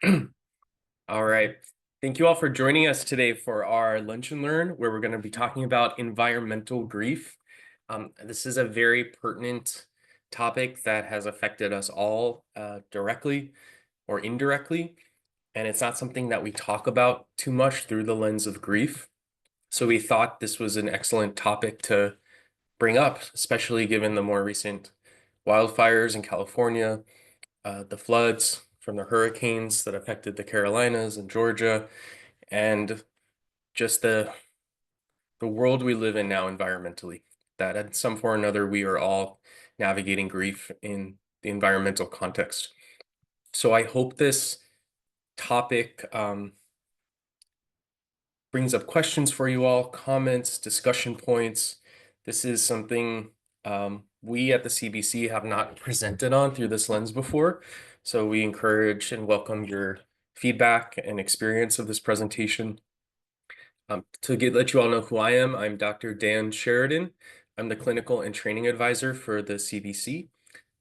All right. Thank you all for joining us today for our Lunch and Learn, where we're going to be talking about environmental grief. This is a very pertinent topic that has affected us all directly or indirectly, and it's not something that we talk about too much through the lens of grief. So we thought this was an excellent topic to bring up, especially given the more recent wildfires in California, the floods from the hurricanes that affected the Carolinas and Georgia, and just the world we live in now environmentally, that at some point or another we are all navigating grief in the environmental context. So I hope this topic brings up questions for you all, comments, discussion points. This is something we at the CBC have not presented on through this lens before. So we encourage and welcome your feedback and experience of this presentation. Let you all know who I am, I'm Dr. Dan Sheridan. I'm the clinical and training advisor for the CBC.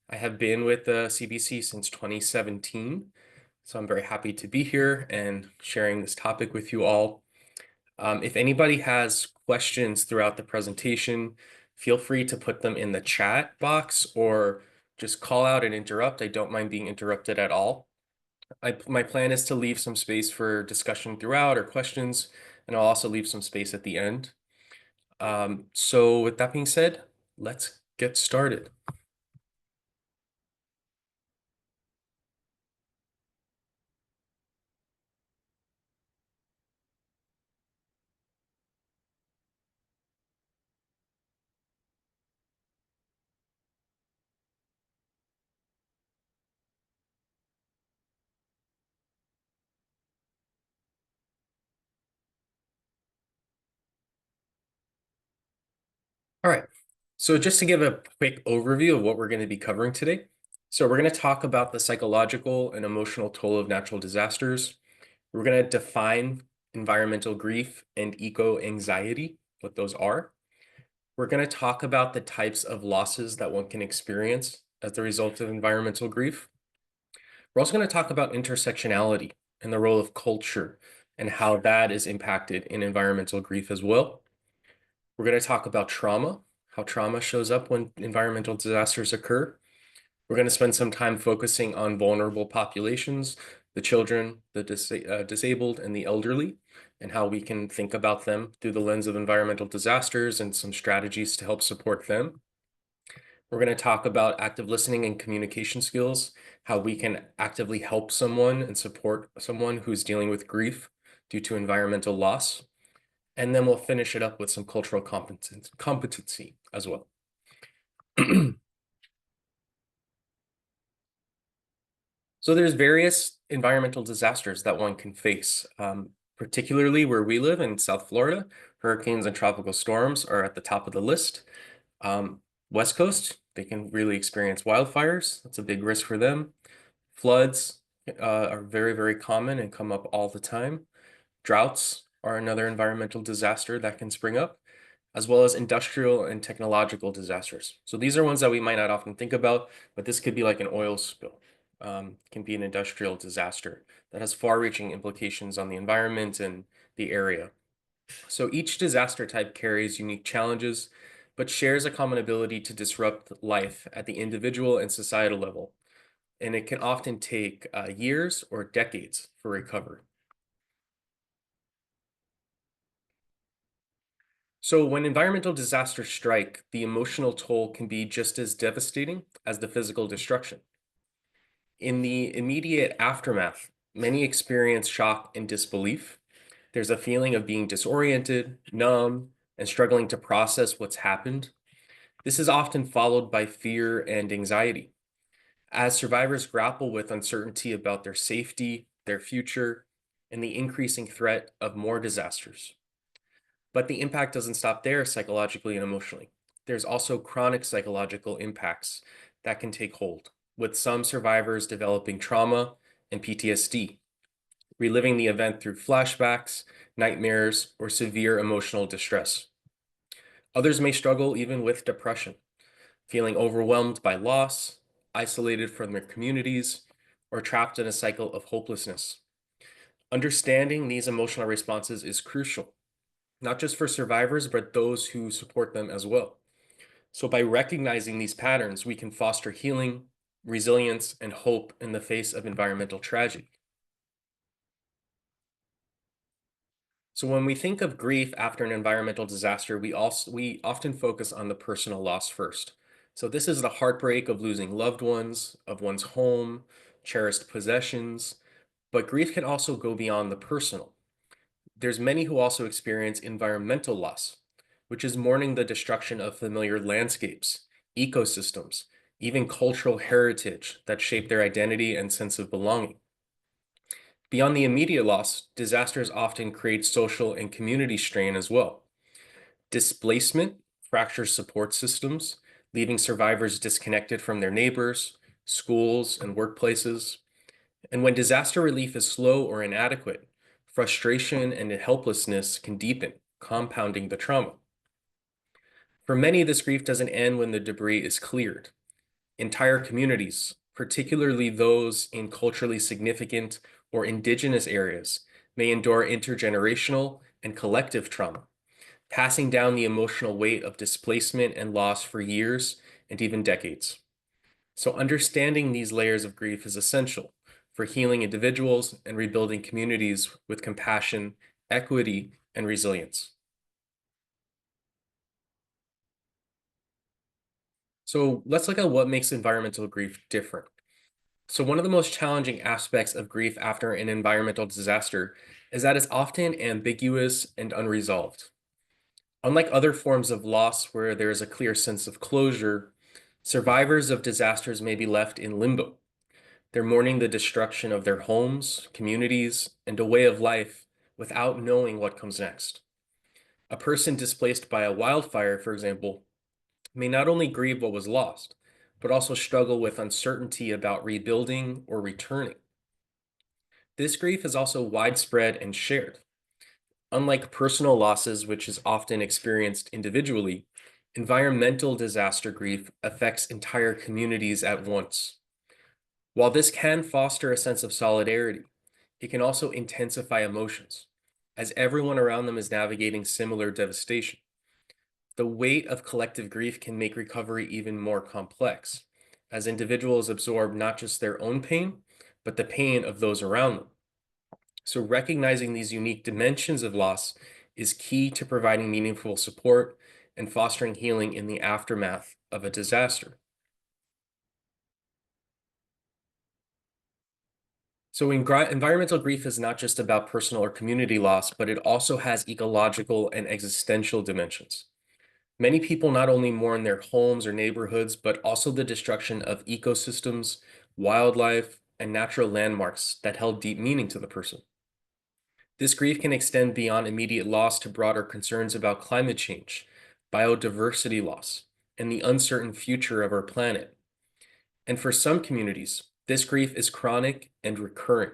I have been with the CBC since 2017, so I'm very happy to be here and sharing this topic with you all. If anybody has questions throughout the presentation, feel free to put them in the chat box or just call out and interrupt. I don't mind being interrupted at all. My plan is to leave some space for discussion throughout or questions, and I'll also leave some space at the end. So with that being said, let's get started. All right, so just to give a quick overview of what we're going to be covering today. So we're going to talk about the psychological and emotional toll of natural disasters. We're going to define environmental grief and eco-anxiety, what those are. We're going to talk about the types of losses that one can experience as a result of environmental grief. We're also going to talk about intersectionality and the role of culture and how that is impacted in environmental grief as well. We're going to talk about trauma, how trauma shows up when environmental disasters occur. We're going to spend some time focusing on vulnerable populations, the children, the disabled, and the elderly, and how we can think about them through the lens of environmental disasters and some strategies to help support them. We're going to talk about active listening and communication skills, how we can actively help someone and support someone who's dealing with grief due to environmental loss. And then we'll finish it up with some cultural competency as well. So there's various environmental disasters that one can face, particularly where we live in South Florida. Hurricanes and tropical storms are at the top of the list. West Coast, they can really experience wildfires. That's a big risk for them. Floods are very, very common and come up all the time. Droughts are another environmental disaster that can spring up, as well as industrial and technological disasters. So these are ones that we might not often think about, but this could be like an oil spill. Can be an industrial disaster that has far-reaching implications on the environment and the area. So each disaster type carries unique challenges, but shares a common ability to disrupt life at the individual and societal level. And it can often take years or decades for recovery. So when environmental disasters strike, the emotional toll can be just as devastating as the physical destruction. In the immediate aftermath, many experience shock and disbelief. There's a feeling of being disoriented, numb, and struggling to process what's happened. This is often followed by fear and anxiety, as survivors grapple with uncertainty about their safety, their future, and the increasing threat of more disasters. But the impact doesn't stop there psychologically and emotionally. There's also chronic psychological impacts that can take hold, with some survivors developing trauma and PTSD, reliving the event through flashbacks, nightmares, or severe emotional distress. Others may struggle even with depression, feeling overwhelmed by loss, isolated from their communities, or trapped in a cycle of hopelessness. Understanding these emotional responses is crucial, not just for survivors, but those who support them as well. So, by recognizing these patterns, we can foster healing, resilience, and hope in the face of environmental tragedy. So, when we think of grief after an environmental disaster, we often focus on the personal loss first. So, this is the heartbreak of losing loved ones, of one's home, cherished possessions. But grief can also go beyond the personal. There's many who also experience environmental loss, which is mourning the destruction of familiar landscapes, ecosystems, even cultural heritage that shape their identity and sense of belonging. Beyond the immediate loss, disasters often create social and community strain as well. Displacement fractures support systems, leaving survivors disconnected from their neighbors, schools, and workplaces. And when disaster relief is slow or inadequate, frustration and helplessness can deepen, compounding the trauma. For many, this grief doesn't end when the debris is cleared. Entire communities, particularly those in culturally significant or indigenous areas, may endure intergenerational and collective trauma, passing down the emotional weight of displacement and loss for years and even decades. So, understanding these layers of grief is essential for healing individuals and rebuilding communities with compassion, equity, and resilience. So, let's look at what makes environmental grief different. So, one of the most challenging aspects of grief after an environmental disaster is that it's often ambiguous and unresolved. Unlike other forms of loss where there is a clear sense of closure, survivors of disasters may be left in limbo. They're mourning the destruction of their homes, communities, and a way of life without knowing what comes next. A person displaced by a wildfire, for example, may not only grieve what was lost, but also struggle with uncertainty about rebuilding or returning. This grief is also widespread and shared. Unlike personal losses, which is often experienced individually, environmental disaster grief affects entire communities at once. While this can foster a sense of solidarity, it can also intensify emotions, as everyone around them is navigating similar devastation. The weight of collective grief can make recovery even more complex, as individuals absorb not just their own pain, but the pain of those around them. So, recognizing these unique dimensions of loss is key to providing meaningful support and fostering healing in the aftermath of a disaster. So, environmental grief is not just about personal or community loss, but it also has ecological and existential dimensions. Many people not only mourn their homes or neighborhoods, but also the destruction of ecosystems, wildlife, and natural landmarks that held deep meaning to the person. This grief can extend beyond immediate loss to broader concerns about climate change, biodiversity loss, and the uncertain future of our planet. And for some communities, this grief is chronic and recurrent.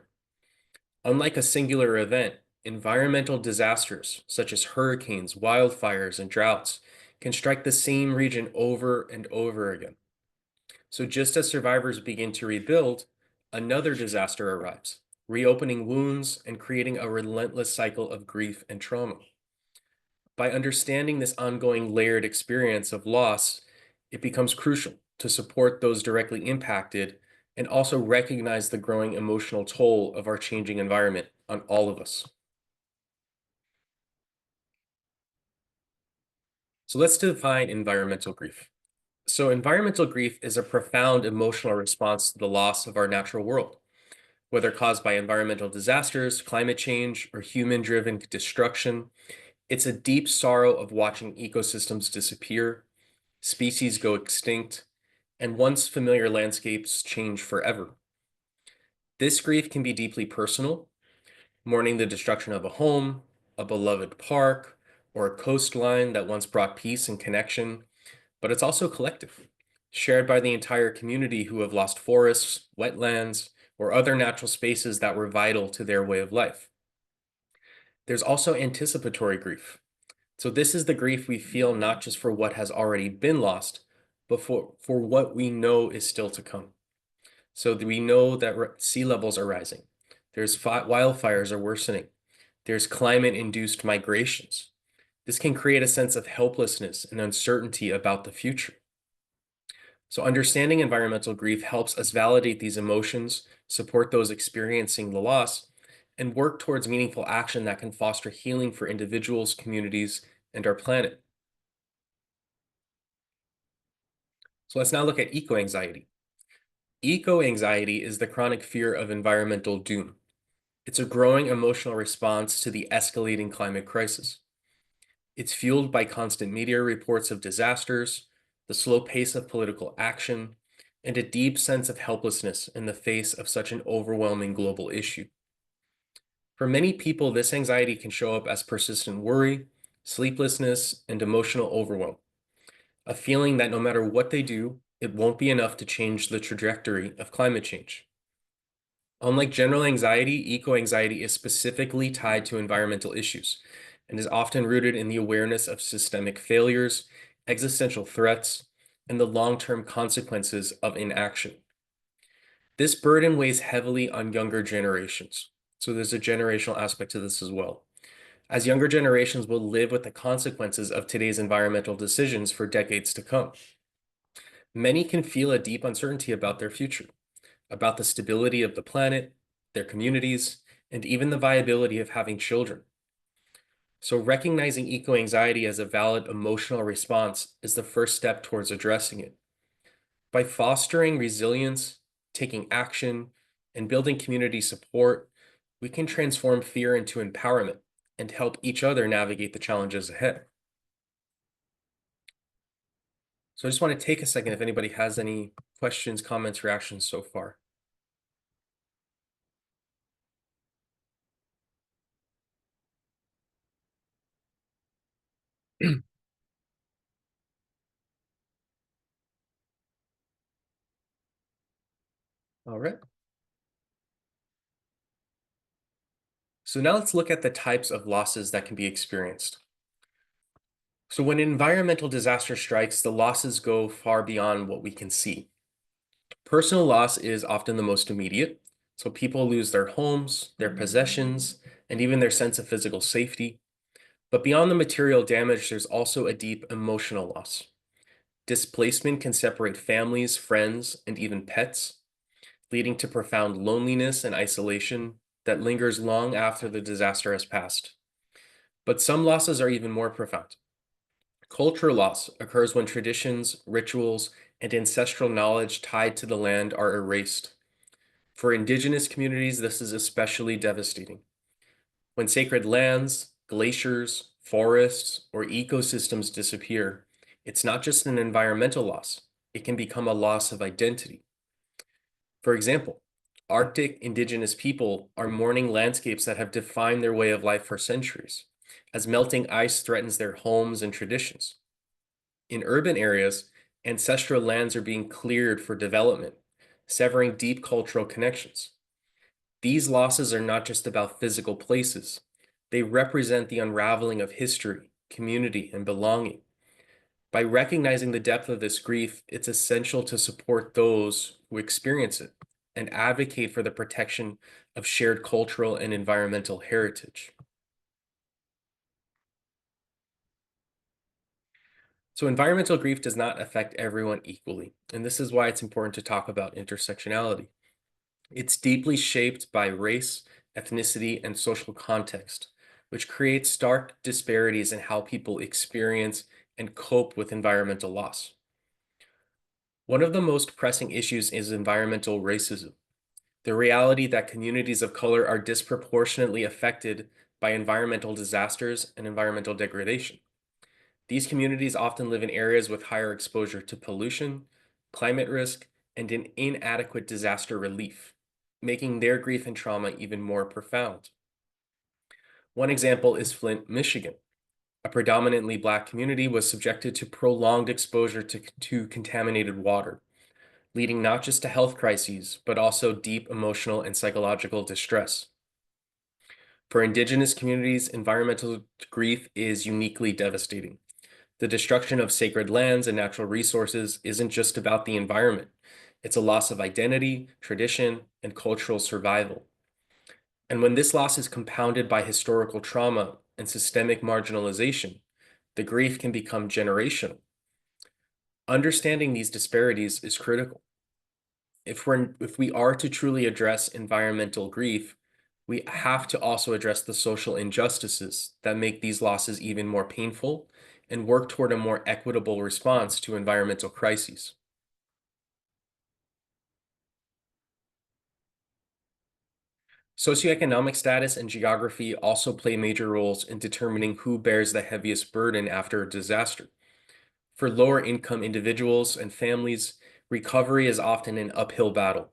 Unlike a singular event, environmental disasters such as hurricanes, wildfires, and droughts can strike the same region over and over again. So, just as survivors begin to rebuild, another disaster arrives, reopening wounds and creating a relentless cycle of grief and trauma. By understanding this ongoing layered experience of loss, it becomes crucial to support those directly impacted and also recognize the growing emotional toll of our changing environment on all of us. So let's define environmental grief. So, environmental grief is a profound emotional response to the loss of our natural world, whether caused by environmental disasters, climate change, or human driven destruction. It's a deep sorrow of watching ecosystems disappear, species go extinct, and once familiar landscapes change forever. This grief can be deeply personal, mourning the destruction of a home, a beloved park, or a coastline that once brought peace and connection, but it's also collective, shared by the entire community who have lost forests, wetlands, or other natural spaces that were vital to their way of life. There's also anticipatory grief. So, this is the grief we feel not just for what has already been lost, but for what we know is still to come. So we know that sea levels are rising. There's wildfires are worsening. There's climate-induced migrations. This can create a sense of helplessness and uncertainty about the future. So understanding environmental grief helps us validate these emotions, support those experiencing the loss, and work towards meaningful action that can foster healing for individuals, communities, and our planet. So let's now look at eco-anxiety. Eco-anxiety is the chronic fear of environmental doom. It's a growing emotional response to the escalating climate crisis. It's fueled by constant media reports of disasters, the slow pace of political action, and a deep sense of helplessness in the face of such an overwhelming global issue. For many people, this anxiety can show up as persistent worry, sleeplessness, and emotional overwhelm, a feeling that no matter what they do, it won't be enough to change the trajectory of climate change. Unlike general anxiety, eco-anxiety is specifically tied to environmental issues and is often rooted in the awareness of systemic failures, existential threats, and the long-term consequences of inaction. This burden weighs heavily on younger generations. So there's a generational aspect to this as well, as younger generations will live with the consequences of today's environmental decisions for decades to come. Many can feel a deep uncertainty about their future, about the stability of the planet, their communities, and even the viability of having children. So recognizing eco-anxiety as a valid emotional response is the first step towards addressing it. By fostering resilience, taking action, and building community support, we can transform fear into empowerment and help each other navigate the challenges ahead. So I just want to take a second if anybody has any questions, comments, reactions so far. All right. So now let's look at the types of losses that can be experienced. So when an environmental disaster strikes, the losses go far beyond what we can see. Personal loss is often the most immediate. So people lose their homes, their possessions, and even their sense of physical safety. But beyond the material damage, there's also a deep emotional loss. Displacement can separate families, friends, and even pets, leading to profound loneliness and isolation that lingers long after the disaster has passed. But some losses are even more profound. Cultural loss occurs when traditions, rituals, and ancestral knowledge tied to the land are erased. For indigenous communities, this is especially devastating. When sacred lands, glaciers, forests, or ecosystems disappear, it's not just an environmental loss, it can become a loss of identity. For example, Arctic indigenous people are mourning landscapes that have defined their way of life for centuries, as melting ice threatens their homes and traditions. In urban areas, ancestral lands are being cleared for development, severing deep cultural connections. These losses are not just about physical places. They represent the unraveling of history, community, and belonging. By recognizing the depth of this grief, it's essential to support those who experience it and advocate for the protection of shared cultural and environmental heritage. So environmental grief does not affect everyone equally, and this is why it's important to talk about intersectionality. It's deeply shaped by race, ethnicity, and social context, which creates stark disparities in how people experience and cope with environmental loss. One of the most pressing issues is environmental racism, the reality that communities of color are disproportionately affected by environmental disasters and environmental degradation. These communities often live in areas with higher exposure to pollution, climate risk, and an inadequate disaster relief, making their grief and trauma even more profound. One example is Flint, Michigan. A predominantly Black community was subjected to prolonged exposure to contaminated water, leading not just to health crises, but also deep emotional and psychological distress. For Indigenous communities, environmental grief is uniquely devastating. The destruction of sacred lands and natural resources isn't just about the environment. It's a loss of identity, tradition, and cultural survival. And when this loss is compounded by historical trauma and systemic marginalization, the grief can become generational. Understanding these disparities is critical. If we are to truly address environmental grief, we have to also address the social injustices that make these losses even more painful and work toward a more equitable response to environmental crises. Socioeconomic status and geography also play major roles in determining who bears the heaviest burden after a disaster. For lower income individuals and families, recovery is often an uphill battle.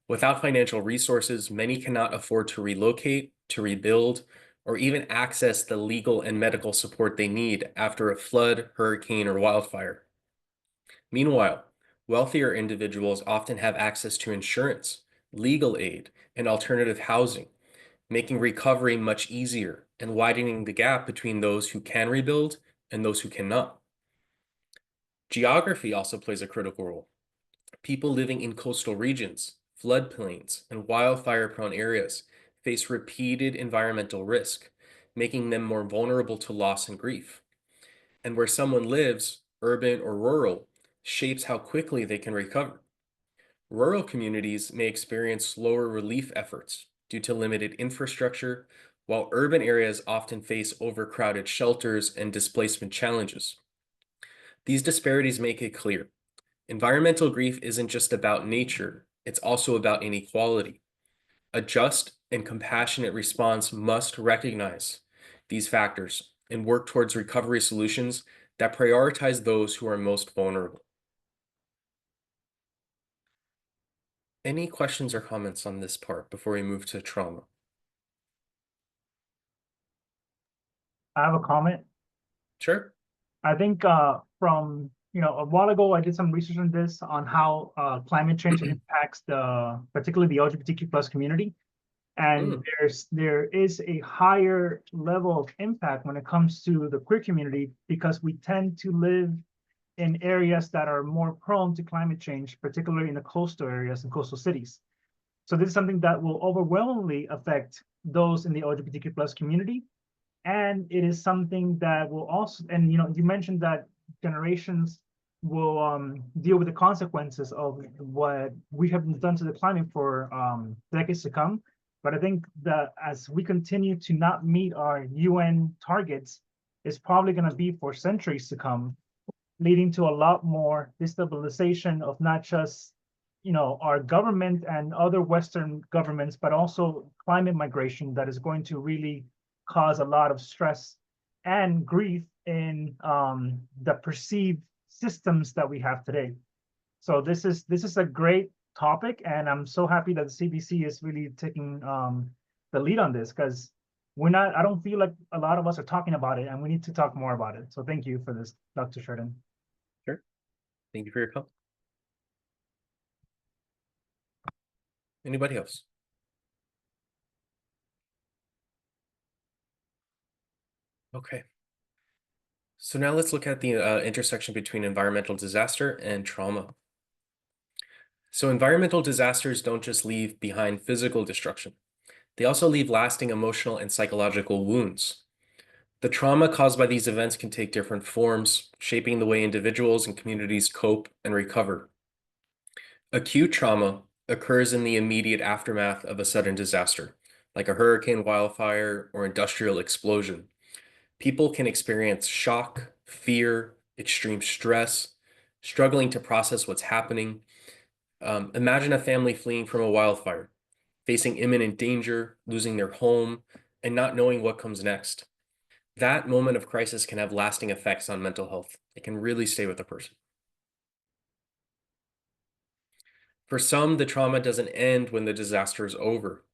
Without financial resources, many cannot afford to relocate, to rebuild, or even access the legal and medical support they need after a flood, hurricane, or wildfire. Meanwhile, wealthier individuals often have access to insurance, legal aid, and alternative housing, making recovery much easier and widening the gap between those who can rebuild and those who cannot. Geography also plays a critical role. People living in coastal regions, floodplains, and wildfire-prone areas face repeated environmental risk, making them more vulnerable to loss and grief. And where someone lives, urban or rural, shapes how quickly they can recover. Rural communities may experience slower relief efforts due to limited infrastructure, while urban areas often face overcrowded shelters and displacement challenges. These disparities make it clear. Environmental grief isn't just about nature, it's also about inequality. A just and compassionate response must recognize these factors and work towards recovery solutions that prioritize those who are most vulnerable. Any questions or comments on this part before we move to trauma? I have a comment. Sure. I think from a while ago, I did some research on this on how climate change impacts particularly the LGBTQ plus community, and Mm, there is a higher level of impact when it comes to the queer community because we tend to live in areas that are more prone to climate change, particularly in the coastal areas and coastal cities. So this is something that will overwhelmingly affect those in the LGBTQ plus community, and it is something that will also, and you mentioned that generations will deal with the consequences of what we have done to the climate for decades to come. But I think that as we continue to not meet our UN targets, it's probably going to be for centuries to come, leading to a lot more destabilization of not just our government and other Western governments, but also climate migration that is going to really cause a lot of stress and grief in the perceived systems that we have today. So this is a great topic, and I'm so happy that the CBC is really taking the lead on this because I don't feel like a lot of us are talking about it, and we need to talk more about it. So thank you for this, Dr. Sheridan. sure. Thank you for your comment. Anybody else? Okay. So now let's look at the intersection between environmental disaster and trauma. So environmental disasters don't just leave behind physical destruction. They also leave lasting emotional and psychological wounds. The trauma caused by these events can take different forms, shaping the way individuals and communities cope and recover. Acute trauma occurs in the immediate aftermath of a sudden disaster, like a hurricane, wildfire, or industrial explosion. People can experience shock, fear, extreme stress, struggling to process what's happening. Imagine a family fleeing from a wildfire, facing imminent danger, losing their home, and not knowing what comes next. That moment of crisis can have lasting effects on mental health. It can really stay with a person. For some, the trauma doesn't end when the disaster is over.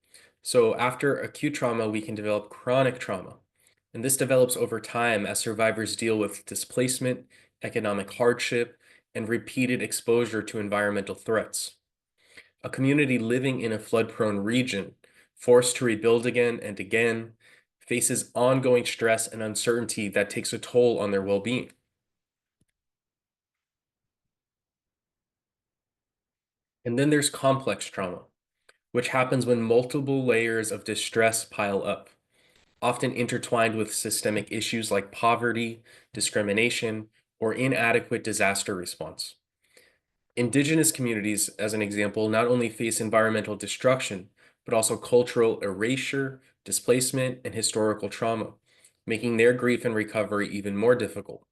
So after acute trauma, we can develop chronic trauma. And this develops over time as survivors deal with displacement, economic hardship, and repeated exposure to environmental threats. A community living in a flood-prone region, forced to rebuild again and again, faces ongoing stress and uncertainty that takes a toll on their well-being. And then there's complex trauma, which happens when multiple layers of distress pile up, often intertwined with systemic issues like poverty, discrimination, or inadequate disaster response. Indigenous communities, as an example, not only face environmental destruction, but also cultural erasure, displacement, and historical trauma, making their grief and recovery even more difficult.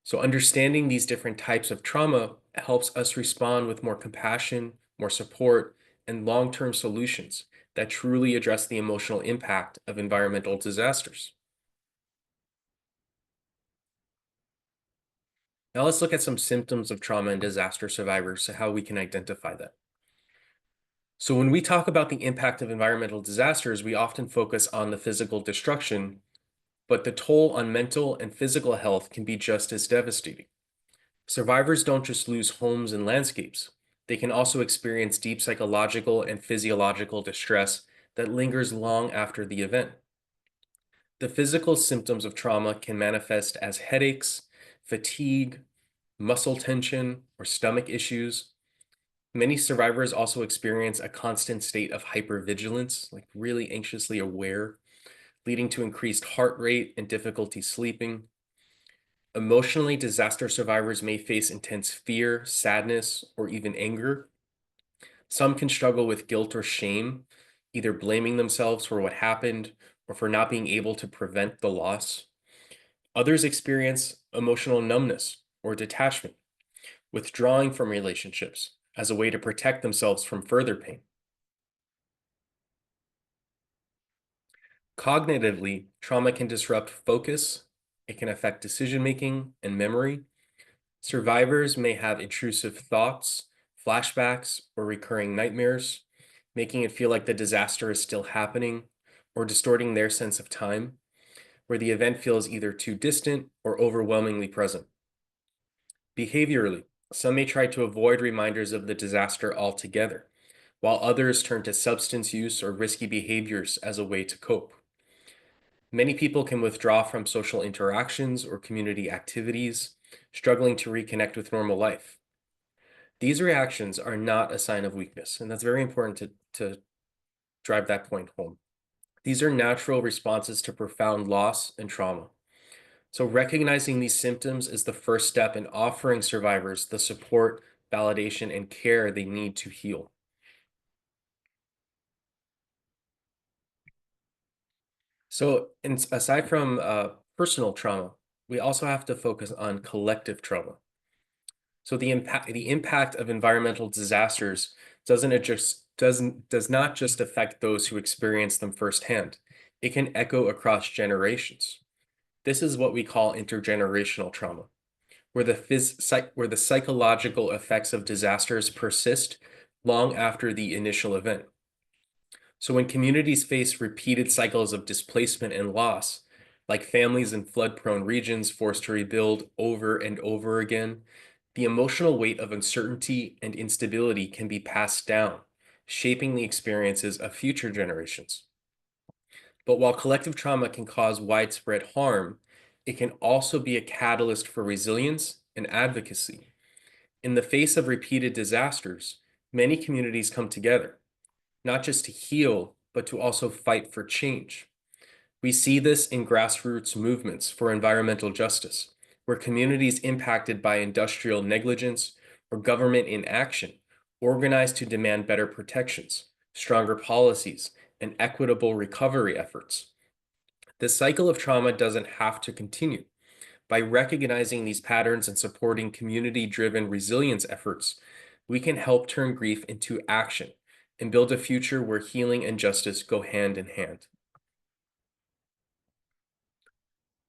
So, understanding these different types of trauma helps us respond with more compassion, more support, and long term solutions that truly address the emotional impact of environmental disasters. Now, let's look at some symptoms of trauma and disaster survivors, so how we can identify that. So, when we talk about the impact of environmental disasters, we often focus on the physical destruction, but the toll on mental and physical health can be just as devastating. Survivors don't just lose homes and landscapes, they can also experience deep psychological and physiological distress that lingers long after the event. The physical symptoms of trauma can manifest as headaches, fatigue, muscle tension, or stomach issues. Many survivors also experience a constant state of hypervigilance, like really anxiously aware, leading to increased heart rate and difficulty sleeping. Emotionally, disaster survivors may face intense fear, sadness, or even anger. Some can struggle with guilt or shame, either blaming themselves for what happened or for not being able to prevent the loss. Others experience emotional numbness or detachment, withdrawing from relationships as a way to protect themselves from further pain. Cognitively, trauma can disrupt focus, it can affect decision making and memory. Survivors may have intrusive thoughts, flashbacks, or recurring nightmares, making it feel like the disaster is still happening or distorting their sense of time, where the event feels either too distant or overwhelmingly present. Behaviorally, some may try to avoid reminders of the disaster altogether, while others turn to substance use or risky behaviors as a way to cope. Many people can withdraw from social interactions or community activities, struggling to reconnect with normal life. These reactions are not a sign of weakness, and that's very important to drive that point home. These are natural responses to profound loss and trauma. So, recognizing these symptoms is the first step in offering survivors the support, validation, and care they need to heal. So, aside from personal trauma, we also have to focus on collective trauma. So the impact of environmental disasters does not just affect those who experience them firsthand. It can echo across generations. This is what we call intergenerational trauma, where the psychological effects of disasters persist long after the initial event. So when communities face repeated cycles of displacement and loss, like families in flood-prone regions forced to rebuild over and over again, the emotional weight of uncertainty and instability can be passed down, shaping the experiences of future generations. But while collective trauma can cause widespread harm, it can also be a catalyst for resilience and advocacy. In the face of repeated disasters, many communities come together, not just to heal, but to also fight for change. We see this in grassroots movements for environmental justice, where communities impacted by industrial negligence or government inaction organize to demand better protections, stronger policies, and equitable recovery efforts. The cycle of trauma doesn't have to continue. By recognizing these patterns and supporting community-driven resilience efforts, we can help turn grief into action and build a future where healing and justice go hand in hand.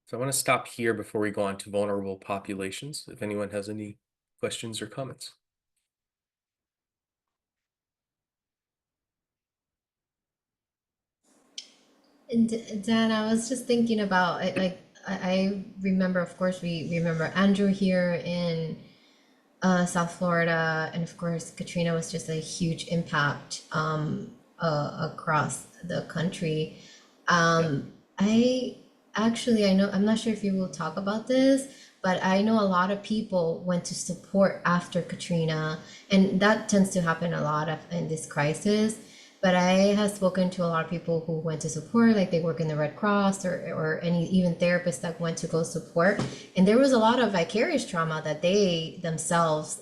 So I want to stop here before we go on to vulnerable populations, if anyone has any questions or comments. Dan, I was just thinking about it. Like, I remember, of course, we remember Andrew here in South Florida, and of course, Katrina was just a huge impact across the country. Yeah. I actually, I know, I'm not sure if you will talk about this, but I know a lot of people went to support after Katrina, and that tends to happen a lot in this crisis. But I have spoken to a lot of people who went to support, like they work in the Red Cross or any even therapists that went to go support. And there was a lot of vicarious trauma that they themselves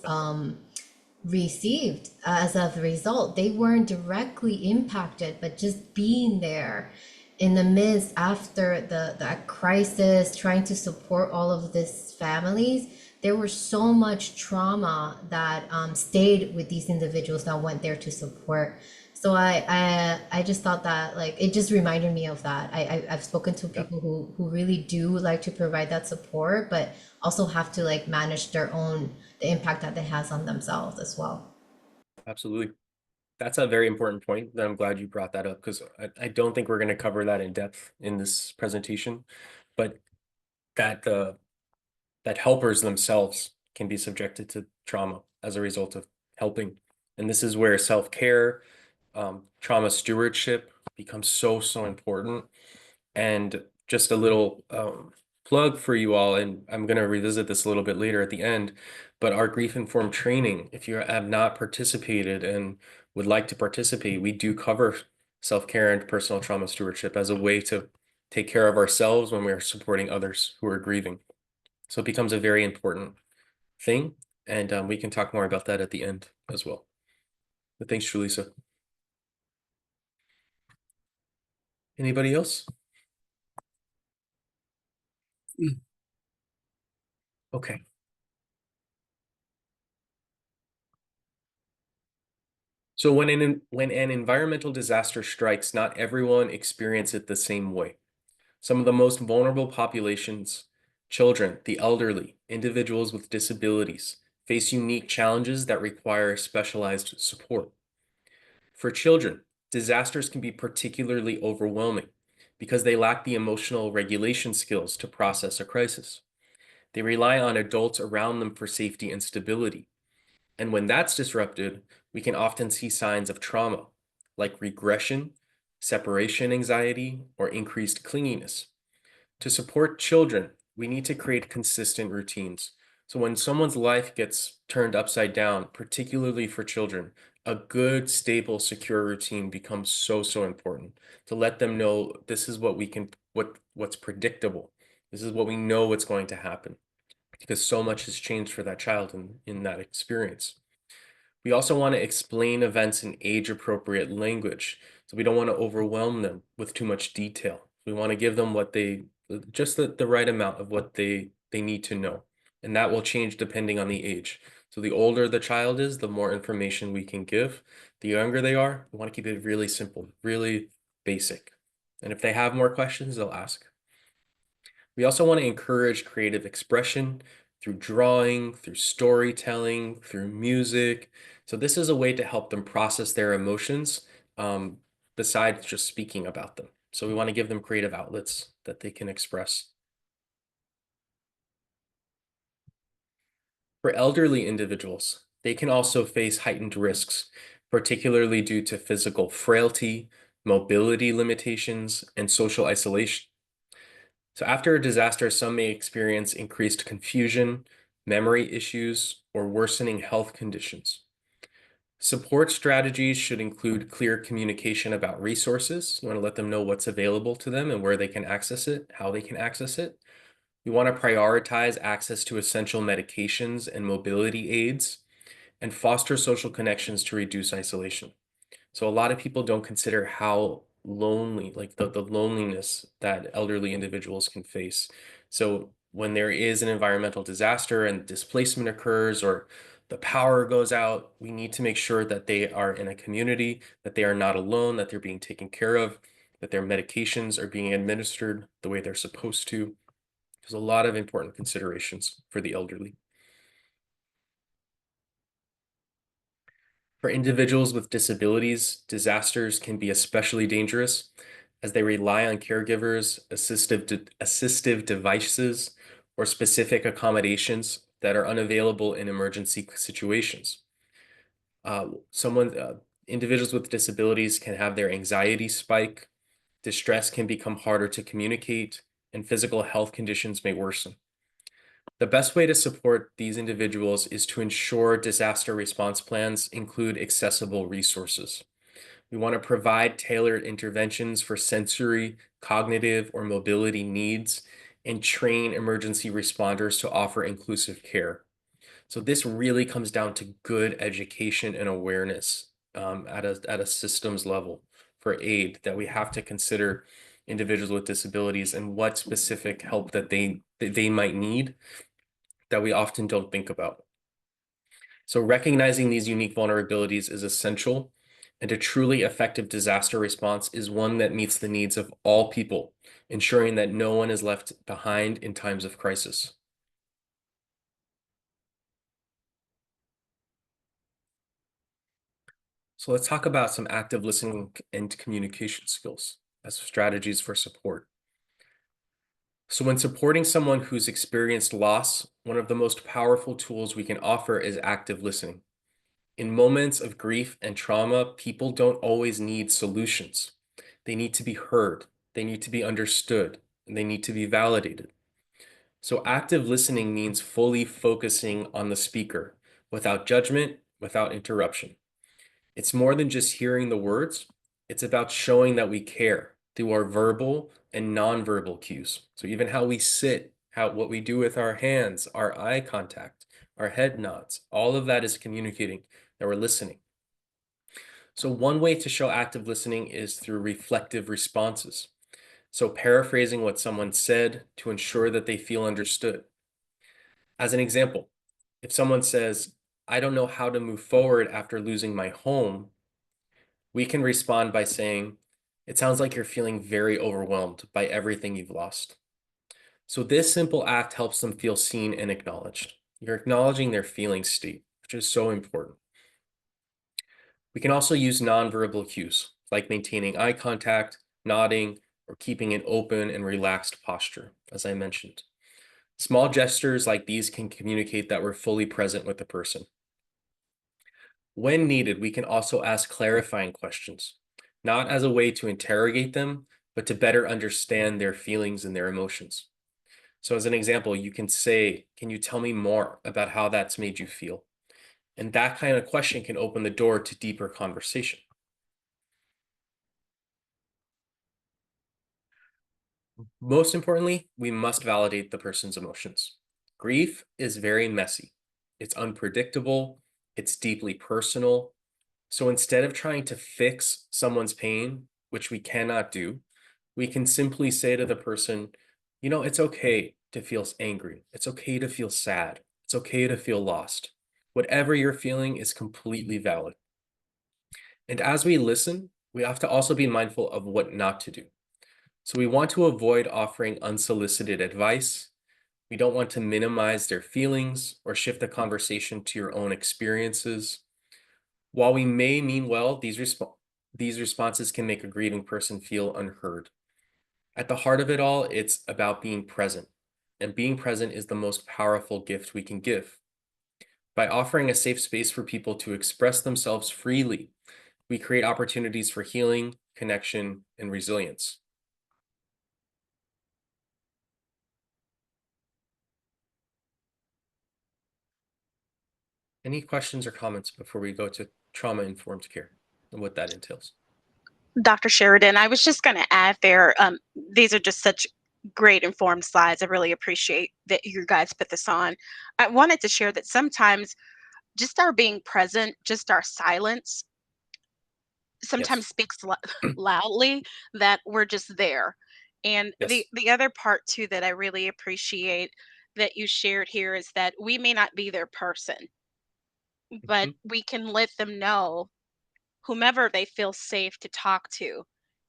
received as a result. They weren't directly impacted, but just being there in the midst after the crisis, trying to support all of these families, there was so much trauma that stayed with these individuals that went there to support. So I just thought that like it just reminded me of that. I've spoken to Yep, people who really do like to provide that support, but also have to like manage their own the impact that it has on themselves as well. absolutely. That's a very important point that I'm glad you brought that up, because I don't think we're going to cover that in depth in this presentation, but that that helpers themselves can be subjected to trauma as a result of helping. And this is where self-care, trauma stewardship becomes so important. And just a little plug for you all, and I'm going to revisit this a little bit later at the end, but our grief-informed training, if you have not participated and would like to participate, we do cover self-care and personal trauma stewardship as a way to take care of ourselves when we are supporting others who are grieving. So it becomes a very important thing, and we can talk more about that at the end as well. But thanks, Julissa. Anybody else? Okay. So when an environmental disaster strikes, not everyone experiences it the same way. Some of the most vulnerable populations, children, the elderly, individuals with disabilities, face unique challenges that require specialized support. For children, disasters can be particularly overwhelming because they lack the emotional regulation skills to process a crisis. They rely on adults around them for safety and stability. And when that's disrupted, we can often see signs of trauma, like regression, separation anxiety, or increased clinginess. To support children, we need to create consistent routines. So when someone's life gets turned upside down, particularly for children, a good, stable, secure routine becomes so important to let them know this is what we can, what's predictable. This is what we know what's going to happen, because so much has changed for that child in that experience. We also want to explain events in age-appropriate language. So we don't want to overwhelm them with too much detail. We want to give them what they, just the right amount of what they need to know. And that will change depending on the age. So the older the child is, the more information we can give. The younger they are, we want to keep it really simple, really basic. And if they have more questions, they'll ask. We also want to encourage creative expression through drawing, through storytelling, through music. So this is a way to help them process their emotions, besides just speaking about them. So we want to give them creative outlets that they can express. For elderly individuals, they can also face heightened risks, particularly due to physical frailty, mobility limitations, and social isolation. So after a disaster, some may experience increased confusion, memory issues, or worsening health conditions. Support strategies should include clear communication about resources. You want to let them know what's available to them and where they can access it, how they can access it. We want to prioritize access to essential medications and mobility aids, and foster social connections to reduce isolation. So a lot of people don't consider how lonely, like the loneliness that elderly individuals can face. So when there is an environmental disaster and displacement occurs or the power goes out, we need to make sure that they are in a community, that they are not alone, that they're being taken care of, that their medications are being administered the way they're supposed to. There's a lot of important considerations for the elderly. For individuals with disabilities, disasters can be especially dangerous as they rely on caregivers, assistive devices, or specific accommodations that are unavailable in emergency situations. Uh, someone, uh, Individuals with disabilities can have their anxiety spike, distress can become harder to communicate, and physical health conditions may worsen. The best way to support these individuals is to ensure disaster response plans include accessible resources. We want to provide tailored interventions for sensory, cognitive, or mobility needs and train emergency responders to offer inclusive care. So this really comes down to good education and awareness at a systems level for aid, that we have to consider individuals with disabilities and what specific help that they might need that we often don't think about. So recognizing these unique vulnerabilities is essential, and a truly effective disaster response is one that meets the needs of all people, ensuring that no one is left behind in times of crisis. So let's talk about some active listening and communication skills as strategies for support. So when supporting someone who's experienced loss, one of the most powerful tools we can offer is active listening. In moments of grief and trauma, people don't always need solutions. They need to be heard, they need to be understood, and they need to be validated. So active listening means fully focusing on the speaker without judgment, without interruption. It's more than just hearing the words, it's about showing that we care through our verbal and nonverbal cues. So even how we sit, what we do with our hands, our eye contact, our head nods, all of that is communicating that we're listening. So one way to show active listening is through reflective responses. So paraphrasing what someone said to ensure that they feel understood. As an example, if someone says, "I don't know how to move forward after losing my home," we can respond by saying, "It sounds like you're feeling very overwhelmed by everything you've lost." So this simple act helps them feel seen and acknowledged. You're acknowledging their feeling state, which is so important. We can also use nonverbal cues, like maintaining eye contact, nodding, or keeping an open and relaxed posture, as I mentioned. Small gestures like these can communicate that we're fully present with the person. When needed, we can also ask clarifying questions, not as a way to interrogate them, but to better understand their feelings and their emotions. So as an example, you can say, "Can you tell me more about how that's made you feel?" And that kind of question can open the door to deeper conversation. Most importantly, we must validate the person's emotions. Grief is very messy. It's unpredictable. It's deeply personal. So instead of trying to fix someone's pain, which we cannot do, we can simply say to the person, it's okay to feel angry. It's okay to feel sad. It's okay to feel lost. Whatever you're feeling is completely valid. And as we listen, we have to also be mindful of what not to do. So we want to avoid offering unsolicited advice. We don't want to minimize their feelings or shift the conversation to your own experiences. While we may mean well, these responses can make a grieving person feel unheard. At the heart of it all, it's about being present. And being present is the most powerful gift we can give. By offering a safe space for people to express themselves freely, we create opportunities for healing, connection, and resilience. Any questions or comments before we go to trauma-informed care and what that entails? Dr. Sheridan, I was just going to add there, these are just such great informed slides. I really appreciate that you guys put this on. I wanted to share that sometimes just our being present, just our silence, Yes. sometimes speaks loudly that we're just there. And Yes. the other part too that I really appreciate that you shared here is that we may not be their person, but Mhm. we can let them know, whomever they feel safe to talk to,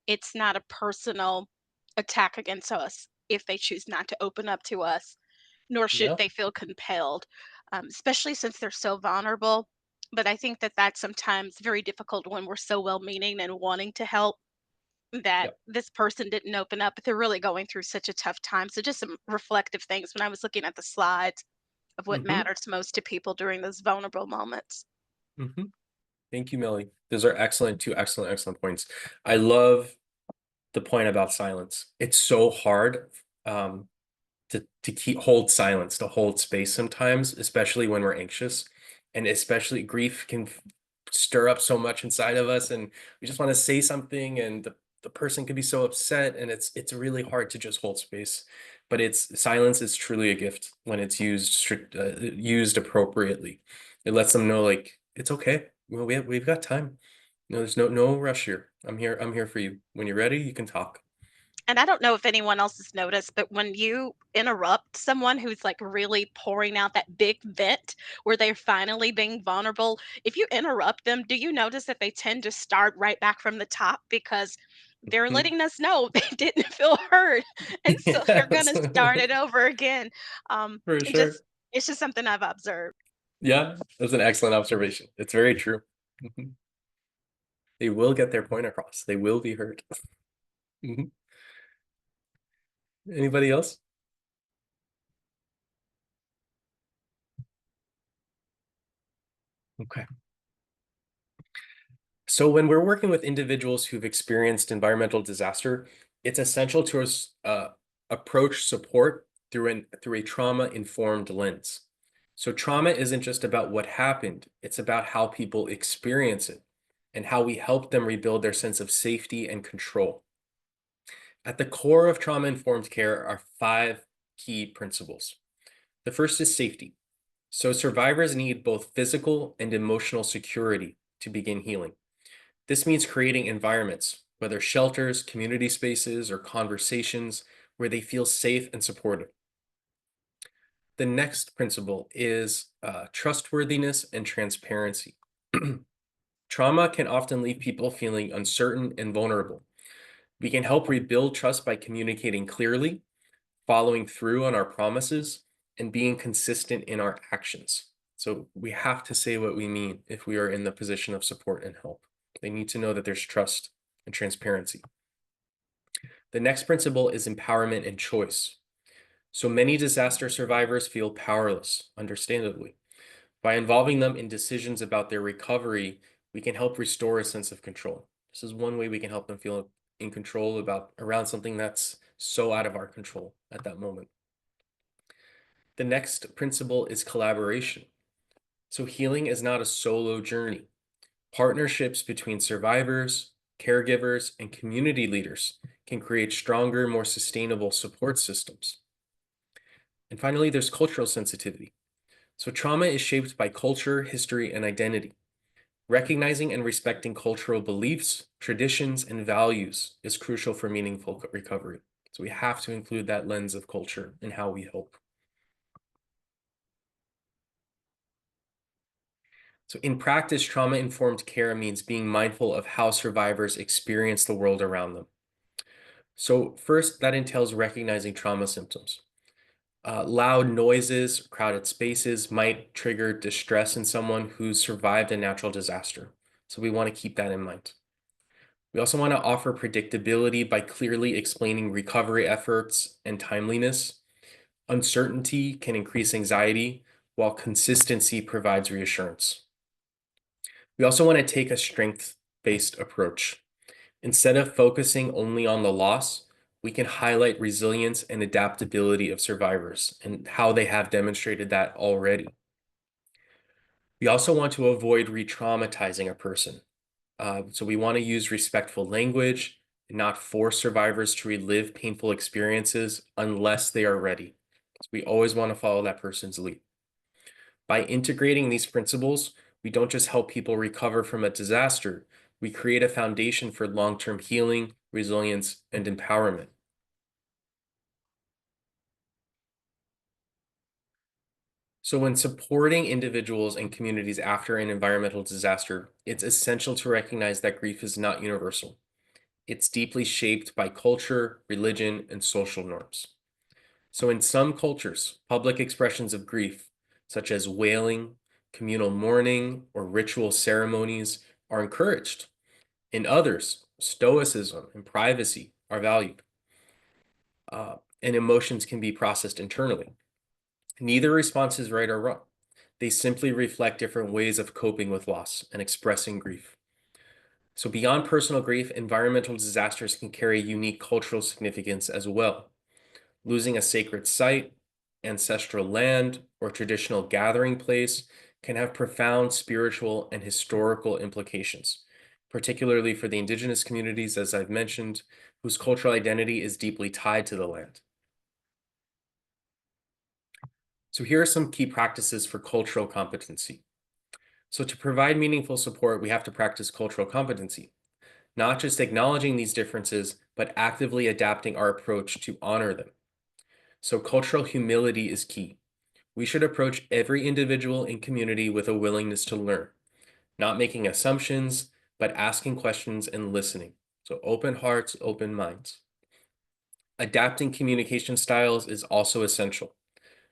it's not a personal attack against us if they choose not to open up to us, nor should Yeah. they feel compelled, especially since they're so vulnerable. But I think that that's sometimes very difficult when we're so well meaning and wanting to help, that Yep. this person didn't open up, but they're really going through such a tough time. So, just some reflective things when I was looking at the slides of what Mm-hmm. matters most to people during those vulnerable moments. Mm-hmm. Thank you, Melly. Those are two excellent points. I love the point about silence. It's so hard. to hold silence, to hold space sometimes, especially when we're anxious, and especially grief can stir up so much inside of us, and we just want to say something, and the person could be so upset, and it's really hard to just hold space. But silence is truly a gift when it's used appropriately. It lets them know, like, it's okay. Well, we've got time. There's no rush here. I'm here for you. When you're ready, you can talk. And I don't know if anyone else has noticed, but when you interrupt someone who's like really pouring out that big vent where they're finally being vulnerable, if you interrupt them, do you notice that they tend to start right back from the top because they're Mhm. letting us know they didn't feel heard, and so they're Yes, gonna start it over again. for It sure. just it's just something I've observed. Yeah, that's an excellent observation. It's very true. Mhm. They will get their point across. They will be heard. Mhm. Anybody else? Okay. So when we're working with individuals who've experienced environmental disaster, it's essential to us approach support through a trauma-informed lens. So trauma isn't just about what happened, it's about how people experience it and how we help them rebuild their sense of safety and control. At the core of trauma-informed care are 5 key principles. The first is safety. So survivors need both physical and emotional security to begin healing. This means creating environments, whether shelters, community spaces, or conversations, where they feel safe and supported. The next principle is trustworthiness and transparency. Trauma can often leave people feeling uncertain and vulnerable. We can help rebuild trust by communicating clearly, following through on our promises, and being consistent in our actions. So we have to say what we mean if we are in the position of support and help. They need to know that there's trust and transparency. The next principle is empowerment and choice. So many disaster survivors feel powerless, understandably. By involving them in decisions about their recovery, we can help restore a sense of control. This is one way we can help them feel in control around something that's so out of our control at that moment. The next principle is collaboration. So healing is not a solo journey. Partnerships between survivors, caregivers, and community leaders can create stronger, more sustainable support systems. And finally, there's cultural sensitivity. So trauma is shaped by culture, history, and identity. Recognizing and respecting cultural beliefs, traditions, and values is crucial for meaningful recovery. So we have to include that lens of culture in how we help. So in practice, trauma-informed care means being mindful of how survivors experience the world around them. So first, that entails recognizing trauma symptoms. Loud noises, crowded spaces might trigger distress in someone who's survived a natural disaster. So we want to keep that in mind. We also want to offer predictability by clearly explaining recovery efforts and timeliness. Uncertainty can increase anxiety, while consistency provides reassurance. We also want to take a strength-based approach. Instead of focusing only on the loss, we can highlight resilience and adaptability of survivors and how they have demonstrated that already. We also want to avoid re-traumatizing a person. So we want to use respectful language and not force survivors to relive painful experiences unless they are ready. So we always want to follow that person's lead. By integrating these principles, we don't just help people recover from a disaster, we create a foundation for long-term healing, resilience, and empowerment. So when supporting individuals and communities after an environmental disaster, it's essential to recognize that grief is not universal. It's deeply shaped by culture, religion, and social norms. So in some cultures, public expressions of grief, such as wailing, communal mourning, or ritual ceremonies, are encouraged. In others, stoicism and privacy are valued, and emotions can be processed internally. Neither response is right or wrong. They simply reflect different ways of coping with loss and expressing grief. So beyond personal grief, environmental disasters can carry unique cultural significance as well. Losing a sacred site, ancestral land, or traditional gathering place can have profound spiritual and historical implications, particularly for the indigenous communities, as I've mentioned, whose cultural identity is deeply tied to the land. So here are some key practices for cultural competency. So to provide meaningful support, we have to practice cultural competency, not just acknowledging these differences, but actively adapting our approach to honor them. So cultural humility is key. We should approach every individual in community with a willingness to learn, not making assumptions, but asking questions and listening. So open hearts, open minds. Adapting communication styles is also essential.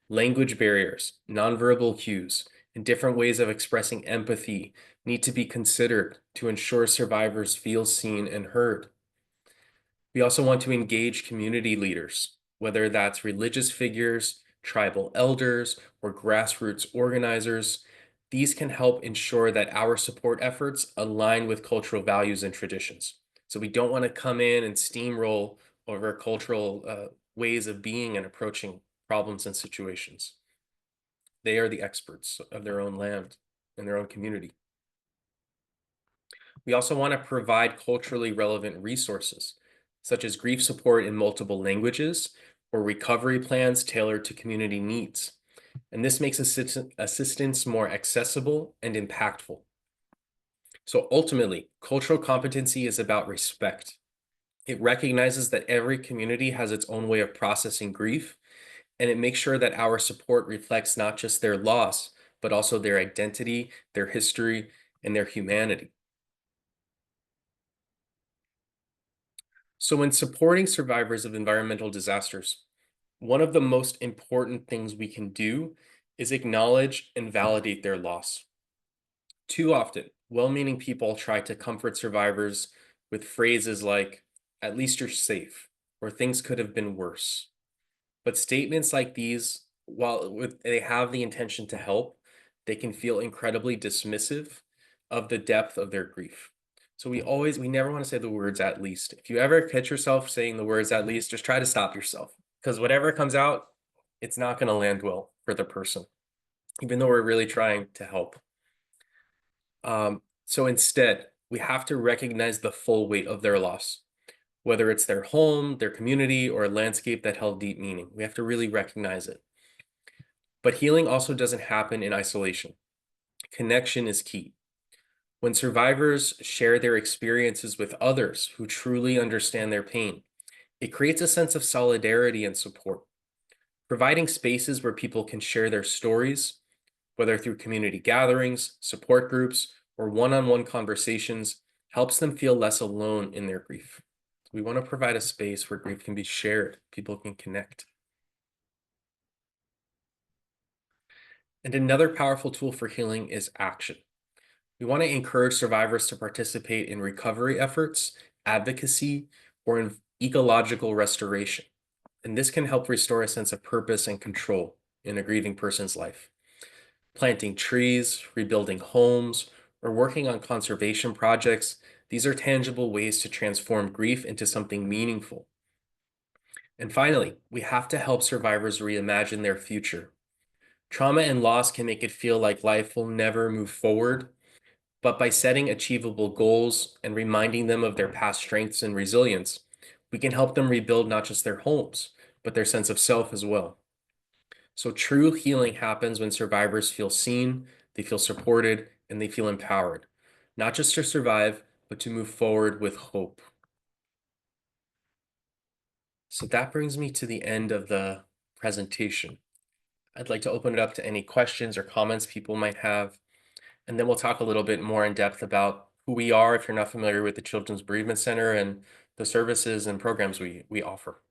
Language barriers, nonverbal cues, and different ways of expressing empathy need to be considered to ensure survivors feel seen and heard. We also want to engage community leaders, whether that's religious figures, tribal elders, or grassroots organizers. These can help ensure that our support efforts align with cultural values and traditions. So we don't want to come in and steamroll over cultural ways of being and approaching problems and situations. They are the experts of their own land and their own community. We also want to provide culturally relevant resources, such as grief support in multiple languages or recovery plans tailored to community needs. And this makes assistance more accessible and impactful. So ultimately, cultural competency is about respect. It recognizes that every community has its own way of processing grief, and it makes sure that our support reflects not just their loss, but also their identity, their history, and their humanity. So when supporting survivors of environmental disasters, one of the most important things we can do is acknowledge and validate their loss. Too often, well-meaning people try to comfort survivors with phrases like, "At least you're safe," or "things could have been worse." But statements like these, while they have the intention to help, they can feel incredibly dismissive of the depth of their grief. So we never want to say the words "at least." If you ever catch yourself saying the words "at least," just try to stop yourself, because whatever comes out, it's not going to land well for the person, even though we're really trying to help. So instead, we have to recognize the full weight of their loss, whether it's their home, their community, or a landscape that held deep meaning. We have to really recognize it. But healing also doesn't happen in isolation. Connection is key. When survivors share their experiences with others who truly understand their pain, it creates a sense of solidarity and support. Providing spaces where people can share their stories, whether through community gatherings, support groups, or one-on-one conversations, helps them feel less alone in their grief. We want to provide a space where grief can be shared, people can connect. And another powerful tool for healing is action. We want to encourage survivors to participate in recovery efforts, advocacy, or in ecological restoration. And this can help restore a sense of purpose and control in a grieving person's life. Planting trees, rebuilding homes, or working on conservation projects, these are tangible ways to transform grief into something meaningful. And finally, we have to help survivors reimagine their future. Trauma and loss can make it feel like life will never move forward, but by setting achievable goals and reminding them of their past strengths and resilience, we can help them rebuild not just their homes, but their sense of self as well. So true healing happens when survivors feel seen, they feel supported, and they feel empowered, not just to survive, but to move forward with hope. So that brings me to the end of the presentation. I'd like to open it up to any questions or comments people might have, and then we'll talk a little bit more in depth about who we are if you're not familiar with the Children's Bereavement Center and the services and programs we offer.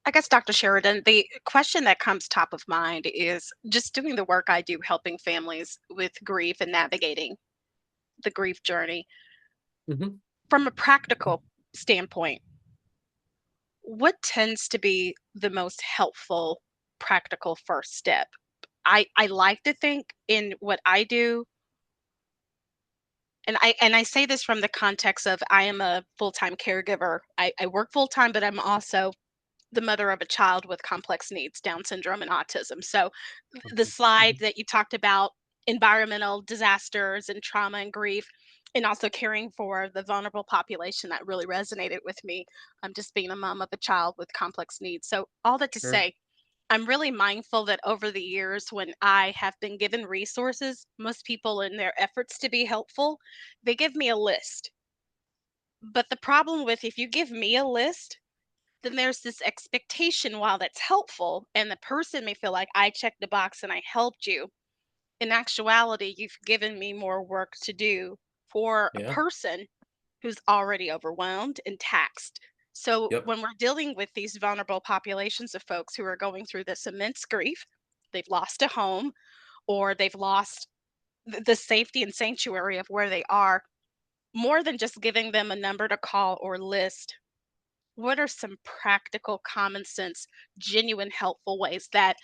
I guess, Dr. Sheridan, the question that comes top of mind is just doing the work I do, helping families with grief and navigating the grief journey. Mhm. From a practical standpoint, what tends to be the most helpful practical first step? I like to think in what I do, and I say this from the context of I am a full-time caregiver. I work full-time, but I'm also the mother of a child with complex needs, Down syndrome and autism. So the Mhm. slide Mhm. that you talked about, environmental disasters and trauma and grief, and also caring for the vulnerable population, that really resonated with me. I'm just being a mom of a child with complex needs. So all that to Sure. say, I'm really mindful that over the years, when I have been given resources, most people in their efforts to be helpful, they give me a list. But the problem with if you give me a list, then there's this expectation while that's helpful, and the person may feel like I checked the box and I helped you. In actuality, you've given me more work to do for a Yeah. person who's already overwhelmed and taxed. So Yep. when we're dealing with these vulnerable populations of folks who are going through this immense grief, they've lost a home or they've lost the safety and sanctuary of where they are, more than just giving them a number to call or list, what are some practical, common sense, genuine, helpful ways that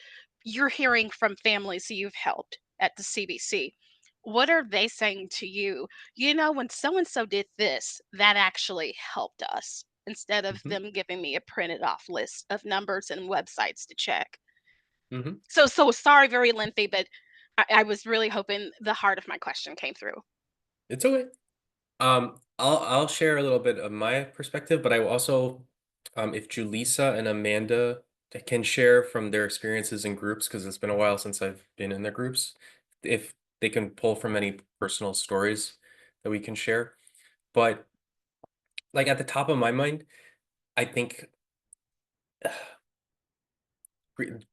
you're hearing from families who you've helped at the CBC? What are they saying to you? You know, when so and so did this, that actually helped us, instead of Mhm. them giving me a printed off list of numbers and websites to check. Mhm. So sorry, very lengthy, but I was really hoping the heart of my question came through. It's okay. I'll share a little bit of my perspective, but I will also, if Julissa and Amanda can share from their experiences in groups, because it's been a while since I've been in their groups, if they can pull from any personal stories that we can share. But like at the top of my mind, I think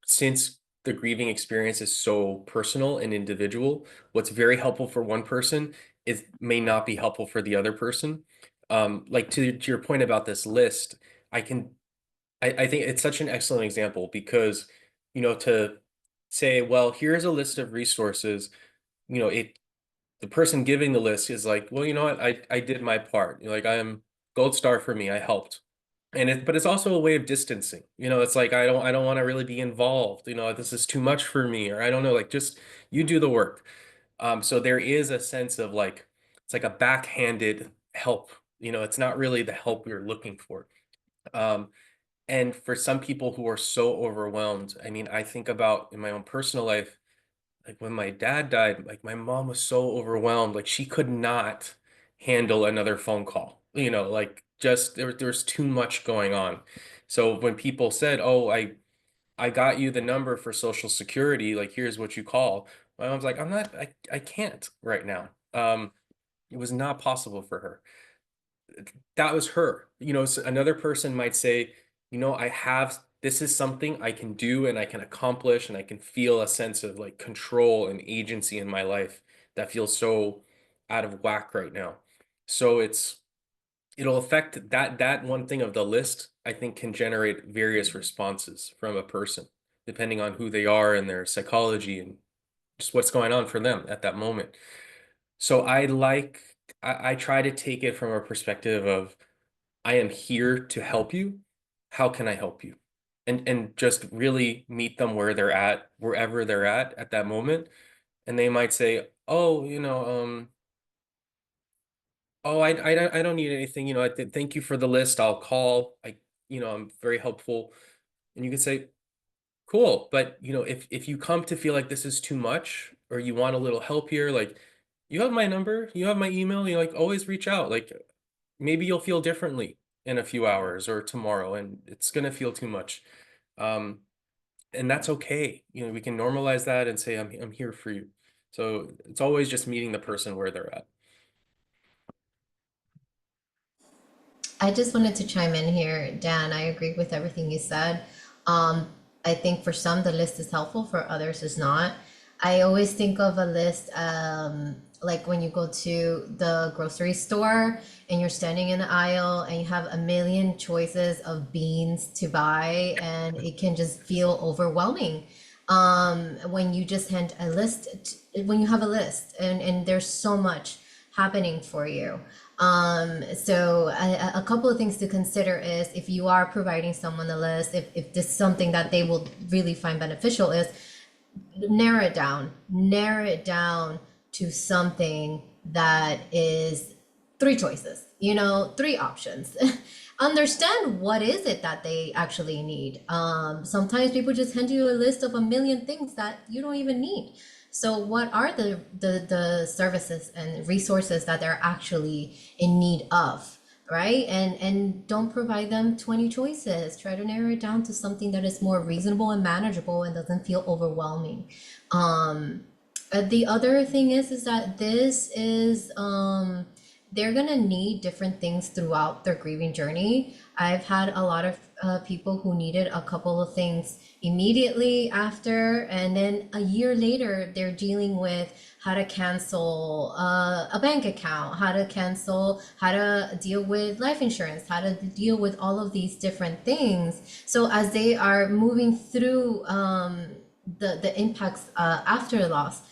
since the grieving experience is so personal and individual, what's very helpful for one person is may not be helpful for the other person. Like to your point about this list, I can I think it's such an excellent example because, to say, well, here's a list of resources, it the person giving the list is like, well, you know what, I did my part. Like I am gold star for me, I helped. But it's also a way of distancing. It's like I don't want to really be involved. This is too much for me, or I don't know, like just you do the work. So there is a sense of like it's like a backhanded help. It's not really the help you're looking for. Um, and for some people who are so overwhelmed, I mean, I think about in my own personal life, like when my dad died, like my mom was so overwhelmed, like she could not handle another phone call. Like just there's too much going on. So when people said, "Oh, I got you the number for Social Security, like here's what you call." My mom's like, I can't right now." It was not possible for her. That was her. So another person might say, I have this is something I can do and I can accomplish and I can feel a sense of like control and agency in my life that feels so out of whack right now. So it'll affect that one thing of the list, I think can generate various responses from a person depending on who they are and their psychology and just what's going on for them at that moment. So I try to take it from a perspective of I am here to help you. How can I help you? And just really meet them where they're at, wherever they're at that moment. And they might say, "Oh, oh, I don't need anything. Thank you for the list. I'll call. I'm very helpful." And you can say, "Cool, but if you come to feel like this is too much, or you want a little help here, like you have my number, you have my email. Like always reach out. Like maybe you'll feel differently in a few hours or tomorrow, and it's gonna feel too much. Um, and that's okay. We can normalize that and say, I'm here for you. So it's always just meeting the person where they're at. I just wanted to chime in here, Dan. I agree with everything you said. Um, I think for some the list is helpful, for others is not. I always think of a list like when you go to the grocery store and you're standing in the aisle and you have a million choices of beans to buy, and it can just feel overwhelming. When you just hand a list, when you have a list and there's so much, happening for you. So a couple of things to consider is if you are providing someone a list, if this is something that they will really find beneficial, is narrow it down to something that is three choices, three options. Understand what is it that they actually need. Sometimes people just hand you a list of a million things that you don't even need. So what are the services and resources that they're actually in need of? Right? And don't provide them 20 choices. Try to narrow it down to something that is more reasonable and manageable and doesn't feel overwhelming. The other thing is that this is they're gonna need different things throughout their grieving journey. I've had a lot of people who needed a couple of things immediately after, and then a year later they're dealing with how to cancel a bank account, how to deal with life insurance, how to deal with all of these different things. So as they are moving through the impacts after loss,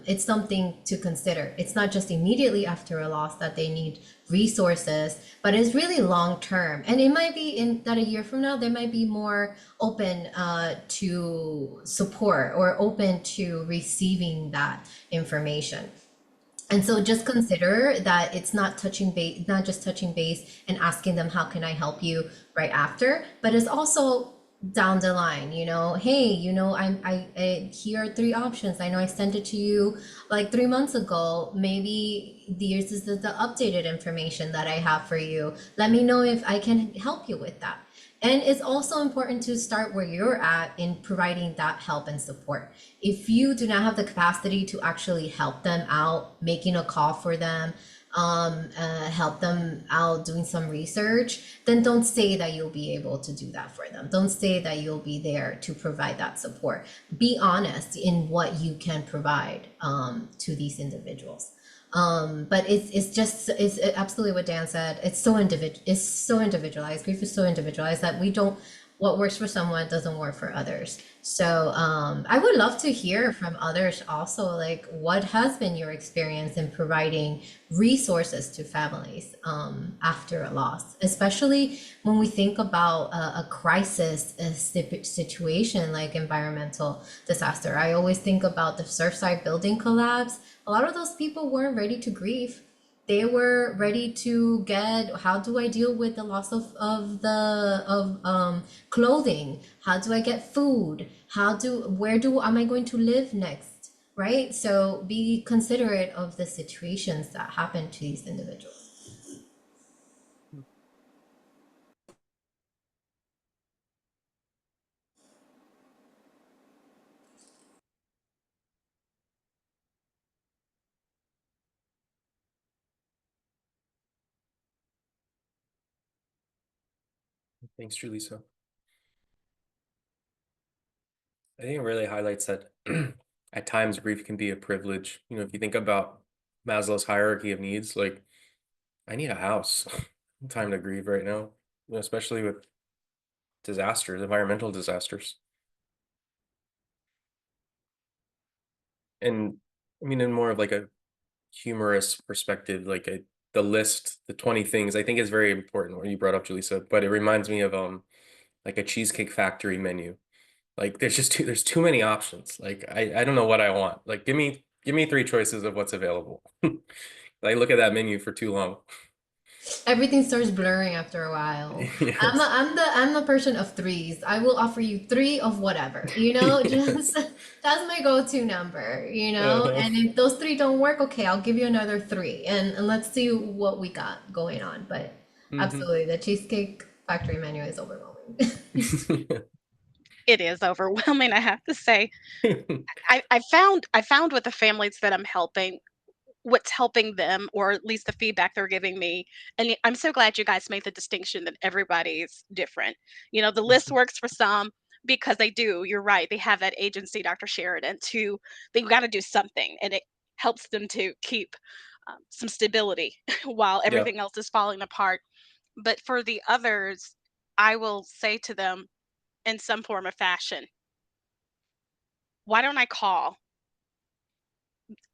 it's something to consider. It's not just immediately after a loss that they need resources, but it's really long term. And it might be in that a year from now, they might be more open to support or open to receiving that information. And so just consider that it's not just touching base and asking them, how can I help you right after, but it's also down the line, hey, here are three options. I know I sent it to you like 3 months ago. Maybe this is the updated information that I have for you. Let me know if I can help you with that. And it's also important to start where you're at in providing that help and support. If you do not have the capacity to actually help them out, making a call for them, help them out doing some research, then don't say that you'll be able to do that for them. Don't say that you'll be there to provide that support. Be honest in what you can provide to these individuals. But it's absolutely what Dan said. It's so individualized. Grief is so individualized that what works for someone doesn't work for others. So I would love to hear from others also, like what has been your experience in providing resources to families after a loss, especially when we think about a crisis situation like environmental disaster. I always think about the Surfside building collapse. A lot of those people weren't ready to grieve. They were ready to get, how do I deal with the loss of clothing? How do I get food? Am I going to live next? Right? So be considerate of the situations that happen to these individuals. Thanks, Julissa. I think it really highlights that at times grief can be a privilege. If you think about Maslow's hierarchy of needs, like I need a house. Time to grieve right now, especially with disasters, environmental disasters. And I mean, in more of like a humorous perspective, like the list, the 20 things, I think is very important what you brought up, Julissa, but it reminds me of like a Cheesecake Factory menu. Like there's too many options. Like I don't know what I want. Like give me three choices of what's available. I look at that menu for too long. Everything starts blurring after a while. Yes. I'm the person of threes. I will offer you three of whatever, Yes. just that's my go-to number, Uh-huh. and if those three don't work, okay, I'll give you another three and let's see what we got going on. But Mhm. absolutely, the Cheesecake Factory menu is overwhelming. It is overwhelming, I have to say. I found with the families that I'm helping, what's helping them, or at least the feedback they're giving me. And I'm so glad you guys made the distinction that everybody's different. The list works for some because they do. You're right. They have that agency, Dr. Sheridan, to they've got to do something, and it helps them to keep some stability while Yeah. everything else is falling apart. But for the others, I will say to them in some form of fashion, why don't I call?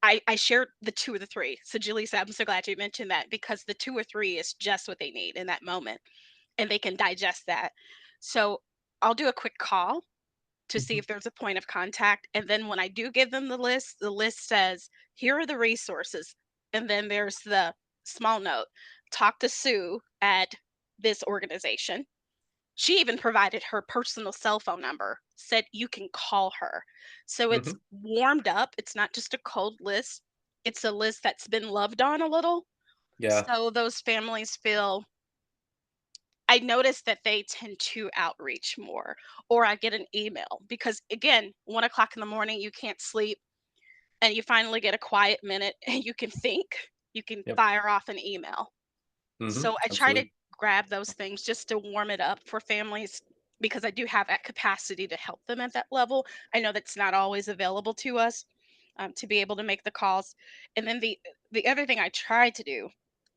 I shared the 2 or the 3. So Julie said, I'm so glad you mentioned that because the 2 or 3 is just what they need in that moment, and they can digest that. So I'll do a quick call to see Mhm. if there's a point of contact, and then when I do give them the list says, "Here are the resources," and then there's the small note, "Talk to Sue at this organization." She even provided her personal cell phone number, said you can call her. So it's Mhm. warmed up. It's not just a cold list. It's a list that's been loved on a little. Yeah. So those families feel, I notice that they tend to outreach more, or I get an email because, again, 1 o'clock in the morning, you can't sleep, and you finally get a quiet minute and you can think, you can Yep. fire off an email. So I try to Absolutely. grab those things just to warm it up for families because I do have that capacity to help them at that level. I know that's not always available to us, to be able to make the calls. And then the other thing I try to do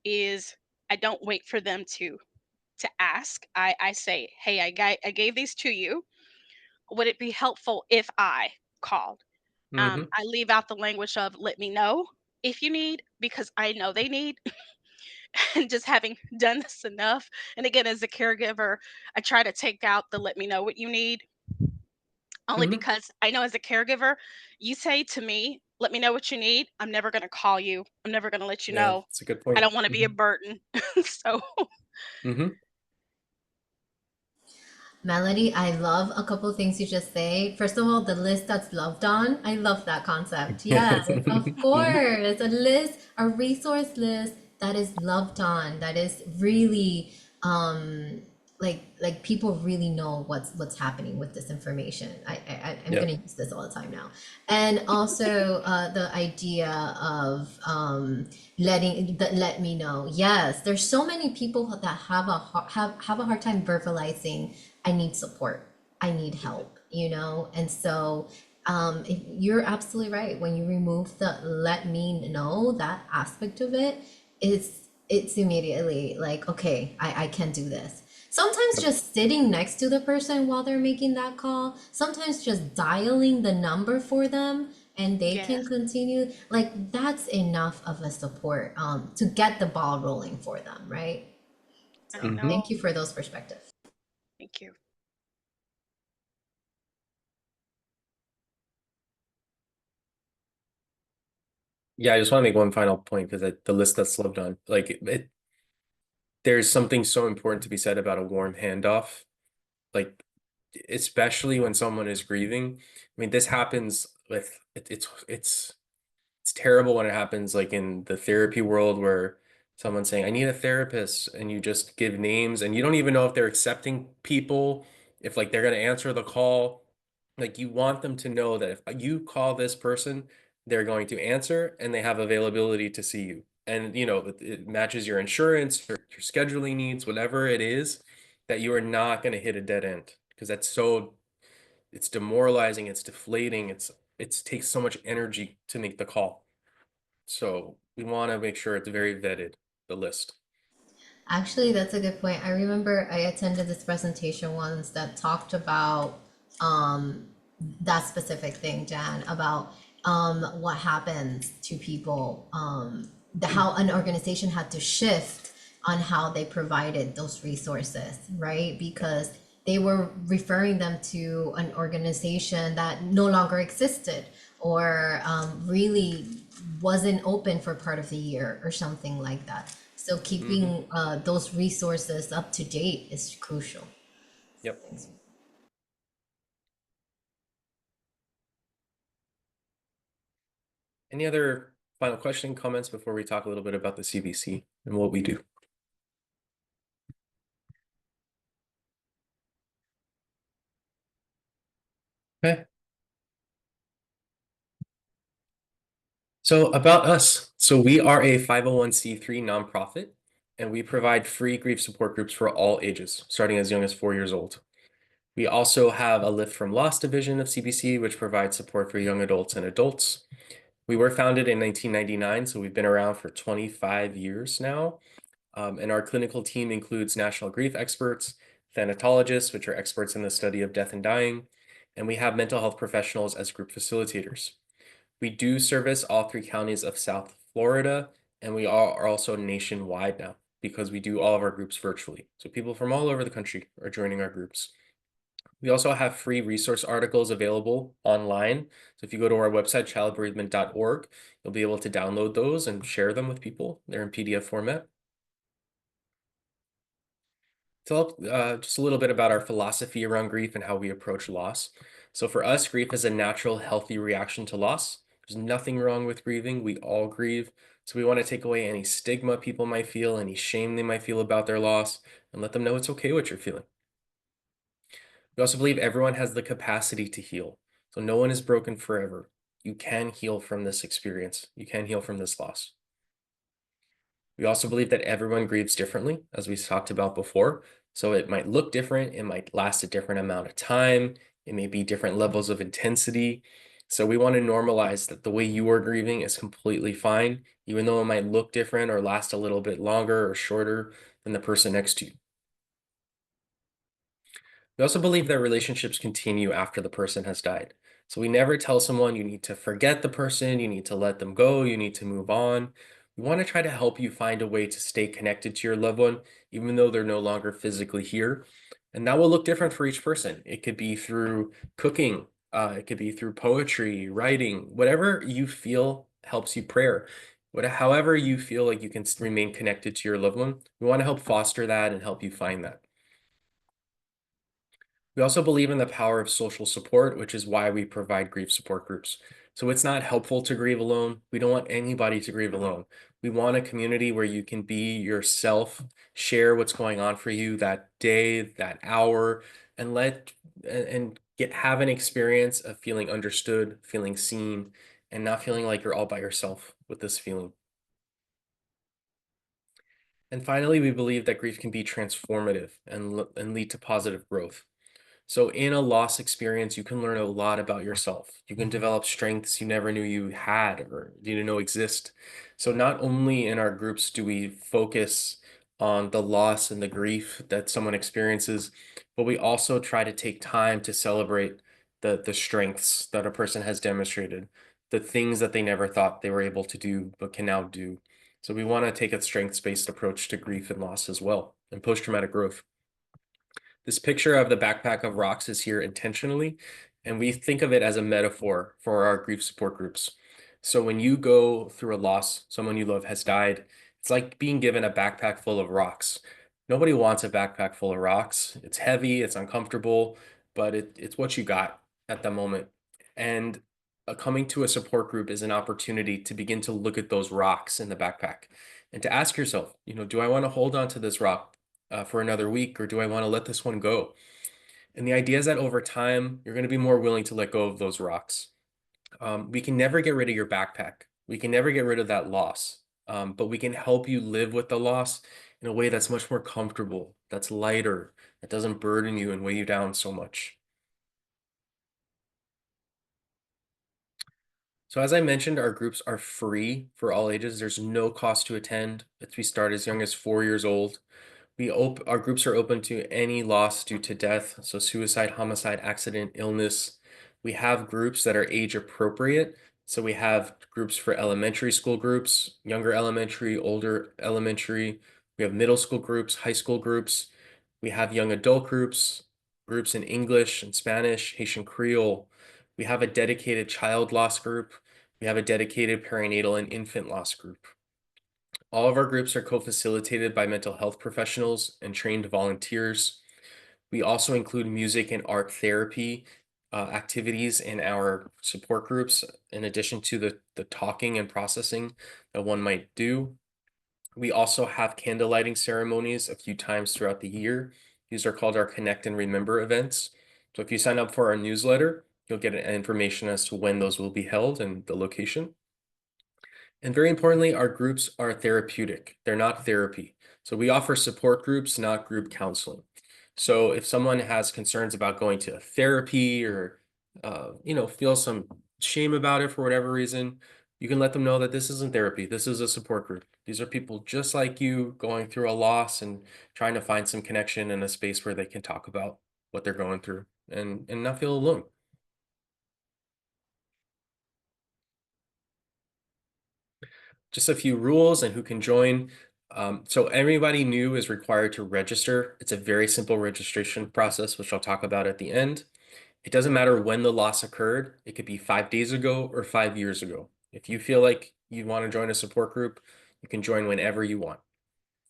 is I don't wait for them to ask. I say, hey, I gave these to you. Would it be helpful if I called? Mhm. I leave out the language of let me know if you need because I know they need. And just having done this enough, and again, as a caregiver, I try to take out the let me know what you need, only Mhm. because I know as a caregiver, you say to me, let me know what you need. I'm never going to call you. I'm never going to let you Yeah, know. that's a good I point. don't want to be a Mhm. burden. So, Mhm. Melody, I love a couple of things you just say. First of all, the list that's loved on. I love that concept. Yes, of Mhm. course. A list, a resource list that is loved on, that is really like people really know what's happening with this information. I'm Yep. gonna use this all the time now. And also the idea of let me know. Yes, there's so many people that have a hard time verbalizing I need support. I need help, you know? And so you're absolutely right. When you remove the let me know, that aspect of it, it's immediately like, okay, I can do this. Sometimes Yep. just sitting next to the person while they're making that call, sometimes just dialing the number for them and they can yes, continue. Like that's enough of a support to get the ball rolling for them, right? I So Mhm. thank know. you for those perspectives. Thank you. Yeah, I just want to make one final point because the list that's lived on, like there's something so important to be said about a warm handoff, like especially when someone is grieving. I mean, this happens with it's terrible when it happens like in the therapy world where someone's saying, I need a therapist, and you just give names and you don't even know if they're accepting people, if like they're gonna answer the call. Like you want them to know that if you call this person, they're going to answer and they have availability to see you. And you know, it matches your insurance or your scheduling needs, whatever it is, that you are not going to hit a dead end because it's demoralizing, it's deflating, it takes so much energy to make the call. So we want to make sure it's very vetted, the list. Actually, that's a good point. I remember I attended this presentation once that talked about um, that specific thing, Jan, about what happens to people, how an organization had to shift on how they provided those resources, right? Because they were referring them to an organization that no longer existed or really wasn't open for part of the year or something like that. So Hmm. keeping those resources up to date is crucial. Yep. Thanks. Any other final question, comments before we talk a little bit about the CBC and what we do? Okay. So about us. So we are a 501(c)(3) nonprofit, and we provide free grief support groups for all ages, starting as young as 4 years old. We also have a Lift from Loss division of CBC, which provides support for young adults and adults. We were founded in 1999, so we've been around for 25 years now. And our clinical team includes national grief experts, thanatologists, which are experts in the study of death and dying, and we have mental health professionals as group facilitators. We do service all 3 counties of South Florida, and we are also nationwide now because we do all of our groups virtually. So people from all over the country are joining our groups. We also have free resource articles available online. So if you go to our website, childbereavement.org, you'll be able to download those and share them with people. They're in PDF format. So just a little bit about our philosophy around grief and how we approach loss. So for us, grief is a natural, healthy reaction to loss. There's nothing wrong with grieving. We all grieve. So we want to take away any stigma people might feel, any shame they might feel about their loss, and let them know it's okay what you're feeling. We also believe everyone has the capacity to heal. So no one is broken forever. You can heal from this experience. You can heal from this loss. We also believe that everyone grieves differently, as we talked about before. So it might look different, it might last a different amount of time, it may be different levels of intensity. So we want to normalize that the way you are grieving is completely fine, even though it might look different or last a little bit longer or shorter than the person next to you. We also believe that relationships continue after the person has died. So we never tell someone you need to forget the person, you need to let them go, you need to move on. We want to try to help you find a way to stay connected to your loved one, even though they're no longer physically here. And that will look different for each person. It could be through cooking, it could be through poetry, writing, whatever you feel helps you prayer. However you feel like you can remain connected to your loved one, we want to help foster that and help you find that. We also believe in the power of social support, which is why we provide grief support groups. So it's not helpful to grieve alone. We don't want anybody to grieve alone. We want a community where you can be yourself, share what's going on for you that day, that hour, and have an experience of feeling understood, feeling seen, and not feeling like you're all by yourself with this feeling. And finally, we believe that grief can be transformative and lead to positive growth. So in a loss experience, you can learn a lot about yourself. You can develop strengths you never knew you had or didn't know exist. So not only in our groups do we focus on the loss and the grief that someone experiences, but we also try to take time to celebrate the strengths that a person has demonstrated, the things that they never thought they were able to do but can now do. So we want to take a strengths-based approach to grief and loss as well, and post-traumatic growth. This picture of the backpack of rocks is here intentionally, and we think of it as a metaphor for our grief support groups. So when you go through a loss, someone you love has died, it's like being given a backpack full of rocks. Nobody wants a backpack full of rocks. It's heavy, it's uncomfortable, but it's what you got at the moment. And coming to a support group is an opportunity to begin to look at those rocks in the backpack and to ask yourself, do I want to hold on to this rock for another week, or do I want to let this one go? And the idea is that over time, you're going to be more willing to let go of those rocks. We can never get rid of your backpack. We can never get rid of that loss, but we can help you live with the loss in a way that's much more comfortable, that's lighter, that doesn't burden you and weigh you down so much. So as I mentioned, our groups are free for all ages. There's no cost to attend. We start as young as 4 years old. Our groups are open to any loss due to death, so suicide, homicide, accident, illness. We have groups that are age appropriate. So we have groups for elementary school groups, younger elementary, older elementary. We have middle school groups, high school groups. We have young adult groups, groups in English and Spanish, Haitian Creole. We have a dedicated child loss group. We have a dedicated perinatal and infant loss group. All of our groups are co-facilitated by mental health professionals and trained volunteers. We also include music and art therapy activities in our support groups, in addition to the talking and processing that one might do. We also have candle lighting ceremonies a few times throughout the year. These are called our Connect and Remember events. So if you sign up for our newsletter, you'll get information as to when those will be held and the location. And very importantly, our groups are therapeutic. They're not therapy. So we offer support groups, not group counseling. So if someone has concerns about going to therapy or, feels some shame about it for whatever reason, you can let them know that this isn't therapy. This is a support group. These are people just like you going through a loss and trying to find some connection in a space where they can talk about what they're going through and not feel alone. Just a few rules and who can join. So everybody new is required to register. It's a very simple registration process, which I'll talk about at the end. It doesn't matter when the loss occurred. It could be 5 days ago or 5 years ago. If you feel like you want to join a support group, you can join whenever you want.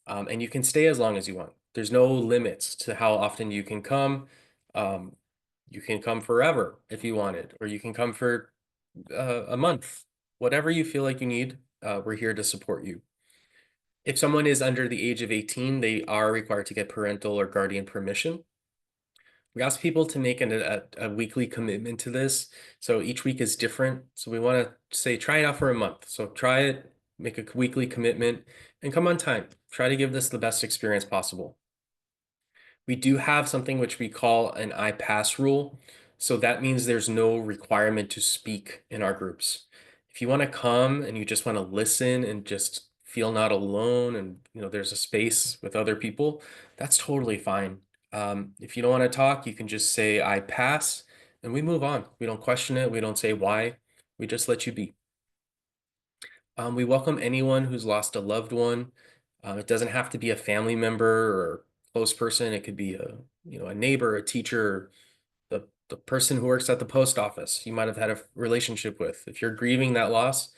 And you can stay as long as you want. There's no limits to how often you can come. You can come forever if you wanted, or you can come for a month. Whatever you feel like you need, we're here to support you. If someone is under the age of 18, they are required to get parental or guardian permission. We ask people to make a weekly commitment to this. So each week is different. So we want to say, try it out for a month. So try it, make a weekly commitment, and come on time. Try to give this the best experience possible. We do have something which we call an I pass rule. So that means there's no requirement to speak in our groups. If you want to come and you just want to listen and just feel not alone and there's a space with other people, that's totally fine. If you don't want to talk, you can just say I pass and we move on. We don't question it. We don't say why. We just let you be. We welcome anyone who's lost a loved one. It doesn't have to be a family member or close person. It could be a neighbor, a teacher, the person who works at the post office you might have had a relationship with. If you're grieving that loss,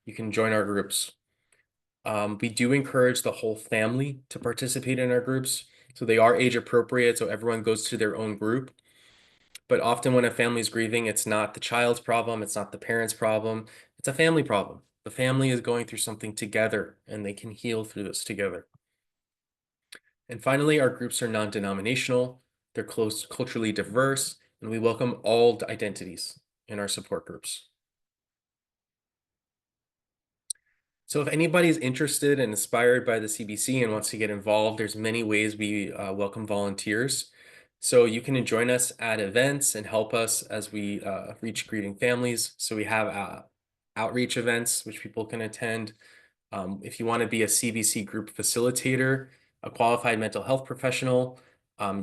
you can join our groups. We do encourage the whole family to participate in our groups. So they are age appropriate, so everyone goes to their own group. But often when a family is grieving, it's not the child's problem, it's not the parent's problem, it's a family problem. The family is going through something together and they can heal through this together. And finally, our groups are non-denominational, they're culturally diverse, and we welcome all identities in our support groups. So if anybody's interested and inspired by the CBC and wants to get involved, there's many ways we welcome volunteers. So you can join us at events and help us as we reach grieving families. So we have outreach events, which people can attend. If you want to be a CBC group facilitator, a qualified mental health professional,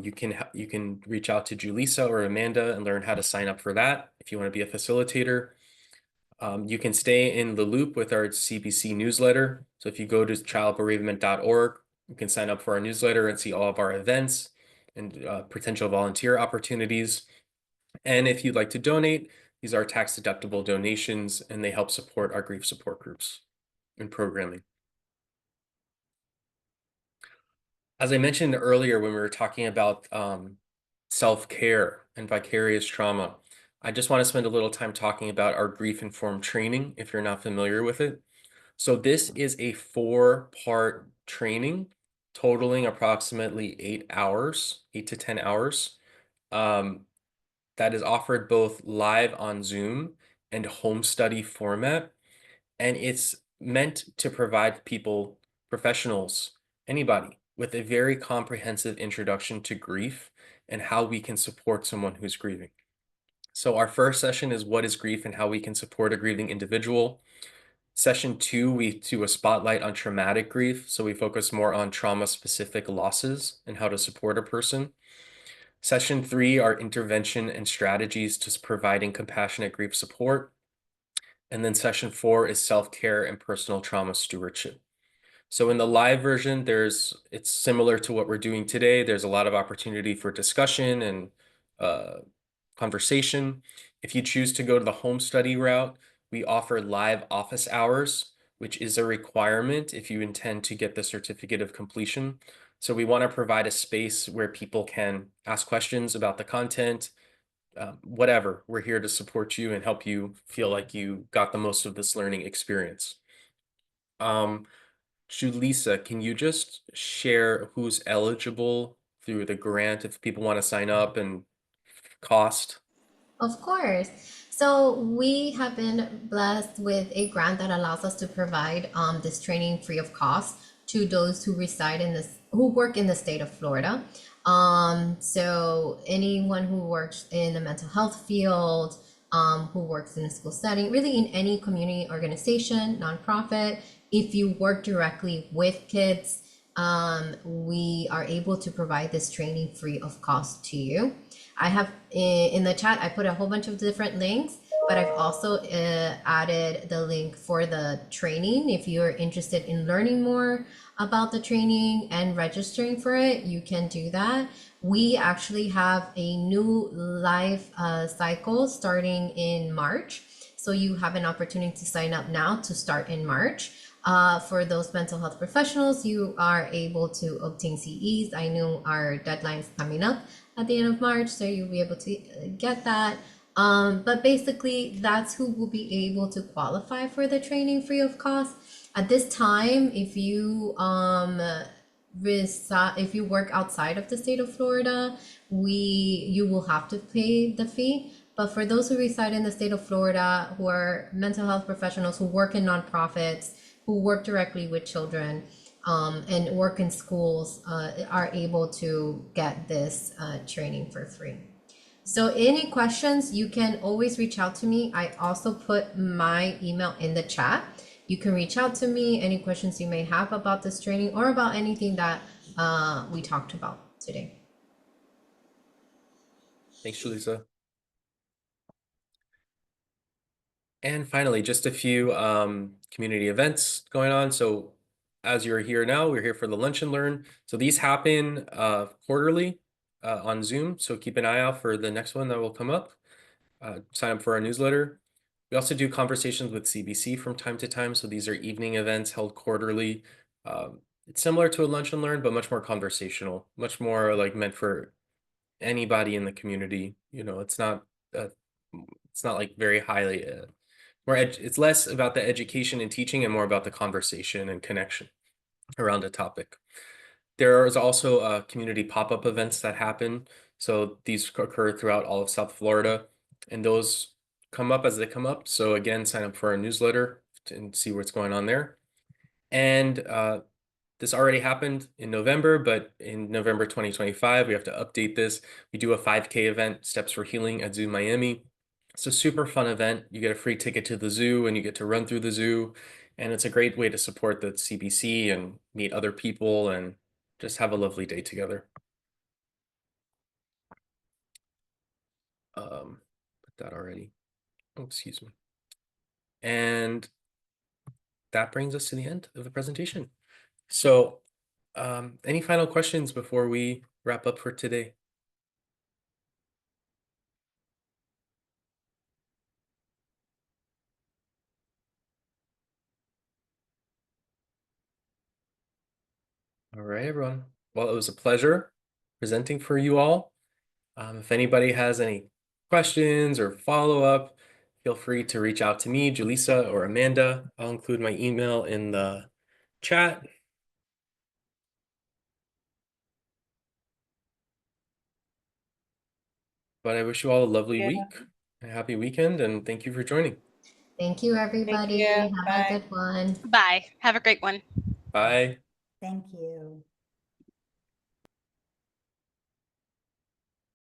you can reach out to Julissa or Amanda and learn how to sign up for that. If you want to be a facilitator, you can stay in the loop with our CBC newsletter. So if you go to childbereavement.org, you can sign up for our newsletter and see all of our events and potential volunteer opportunities. And if you'd like to donate, these are tax-deductible donations and they help support our grief support groups and programming. As I mentioned earlier when we were talking about self-care and vicarious trauma, I just want to spend a little time talking about our grief-informed training, if you're not familiar with it. So this is a 4-part training totaling approximately 8 hours, 8 to 10 hours. That is offered both live on Zoom and home study format. And it's meant to provide people, professionals, anybody, with a very comprehensive introduction to grief and how we can support someone who's grieving. So our first session is what is grief and how we can support a grieving individual. Session 2, we do a spotlight on traumatic grief. So we focus more on trauma-specific losses and how to support a person. Session 3 are intervention and strategies to providing compassionate grief support. And then session 4 is self-care and personal trauma stewardship. So in the live version, it's similar to what we're doing today. There's a lot of opportunity for discussion and conversation. If you choose to go to the home study route, we offer live office hours, which is a requirement if you intend to get the certificate of completion. So we want to provide a space where people can ask questions about the content, whatever. We're here to support you and help you feel like you got the most of this learning experience. Julissa, can you just share who's eligible through the grant if people want to sign up and cost? Of course. So we have been blessed with a grant that allows us to provide this training free of cost to those who reside in this, who work in the state of Florida. So anyone who works in the mental health field, who works in a school setting, really in any community organization, nonprofit, if you work directly with kids, we are able to provide this training free of cost to you. I have in the chat, I put a whole bunch of different links but I've also added the link for the training. If you're interested in learning more about the training and registering for it, you can do that. We actually have a new live cycle starting in March. So you have an opportunity to sign up now to start in March. For those mental health professionals, you are able to obtain CEs. I know our deadline's coming up at the end of March, so you'll be able to get that. But basically, that's who will be able to qualify for the training free of cost. At this time, if you if you work outside of the state of Florida, you will have to pay the fee. But for those who reside in the state of Florida, who are mental health professionals who work in nonprofits, who work directly with children, and work in schools, are able to get this training for free. So any questions, you can always reach out to me. I also put my email in the chat. You can reach out to me, any questions you may have about this training or about anything that we talked about today. Thanks, Julissa. And finally, just a few community events going on. So as you're here now, we're here for the Lunch and Learn. So these happen quarterly on Zoom. So keep an eye out for the next one that will come up. Sign up for our newsletter. We also do conversations with CBC from time to time. So these are evening events held quarterly. It's similar to a Lunch and Learn, but much more conversational, much more like meant for anybody in the community. You know, it's not like very highly it's less about the education and teaching and more about the conversation and connection around a topic. There is also community pop-up events that happen. So these occur throughout all of South Florida, and those come up as they come up. So again, sign up for our newsletter and see what's going on there. And this already happened in November, but in November 2025, we have to update this. We do a 5K event, Steps for Healing at Zoo Miami. It's a super fun event. You get a free ticket to the zoo and you get to run through the zoo. And it's a great way to support the CBC and meet other people and just have a lovely day together. Put that already. Oh, excuse me. And that brings us to the end of the presentation. So any final questions before we wrap up for today? All right, everyone. Well, it was a pleasure presenting for you all. If anybody has any questions or follow-up, feel free to reach out to me, Julissa, or Amanda. I'll include my email in the chat. But I wish you all a lovely week, a happy weekend, and thank you for joining. Thank you, everybody. Thank you. Have Bye. a good one. Bye. Have a great one. Bye. Thank you.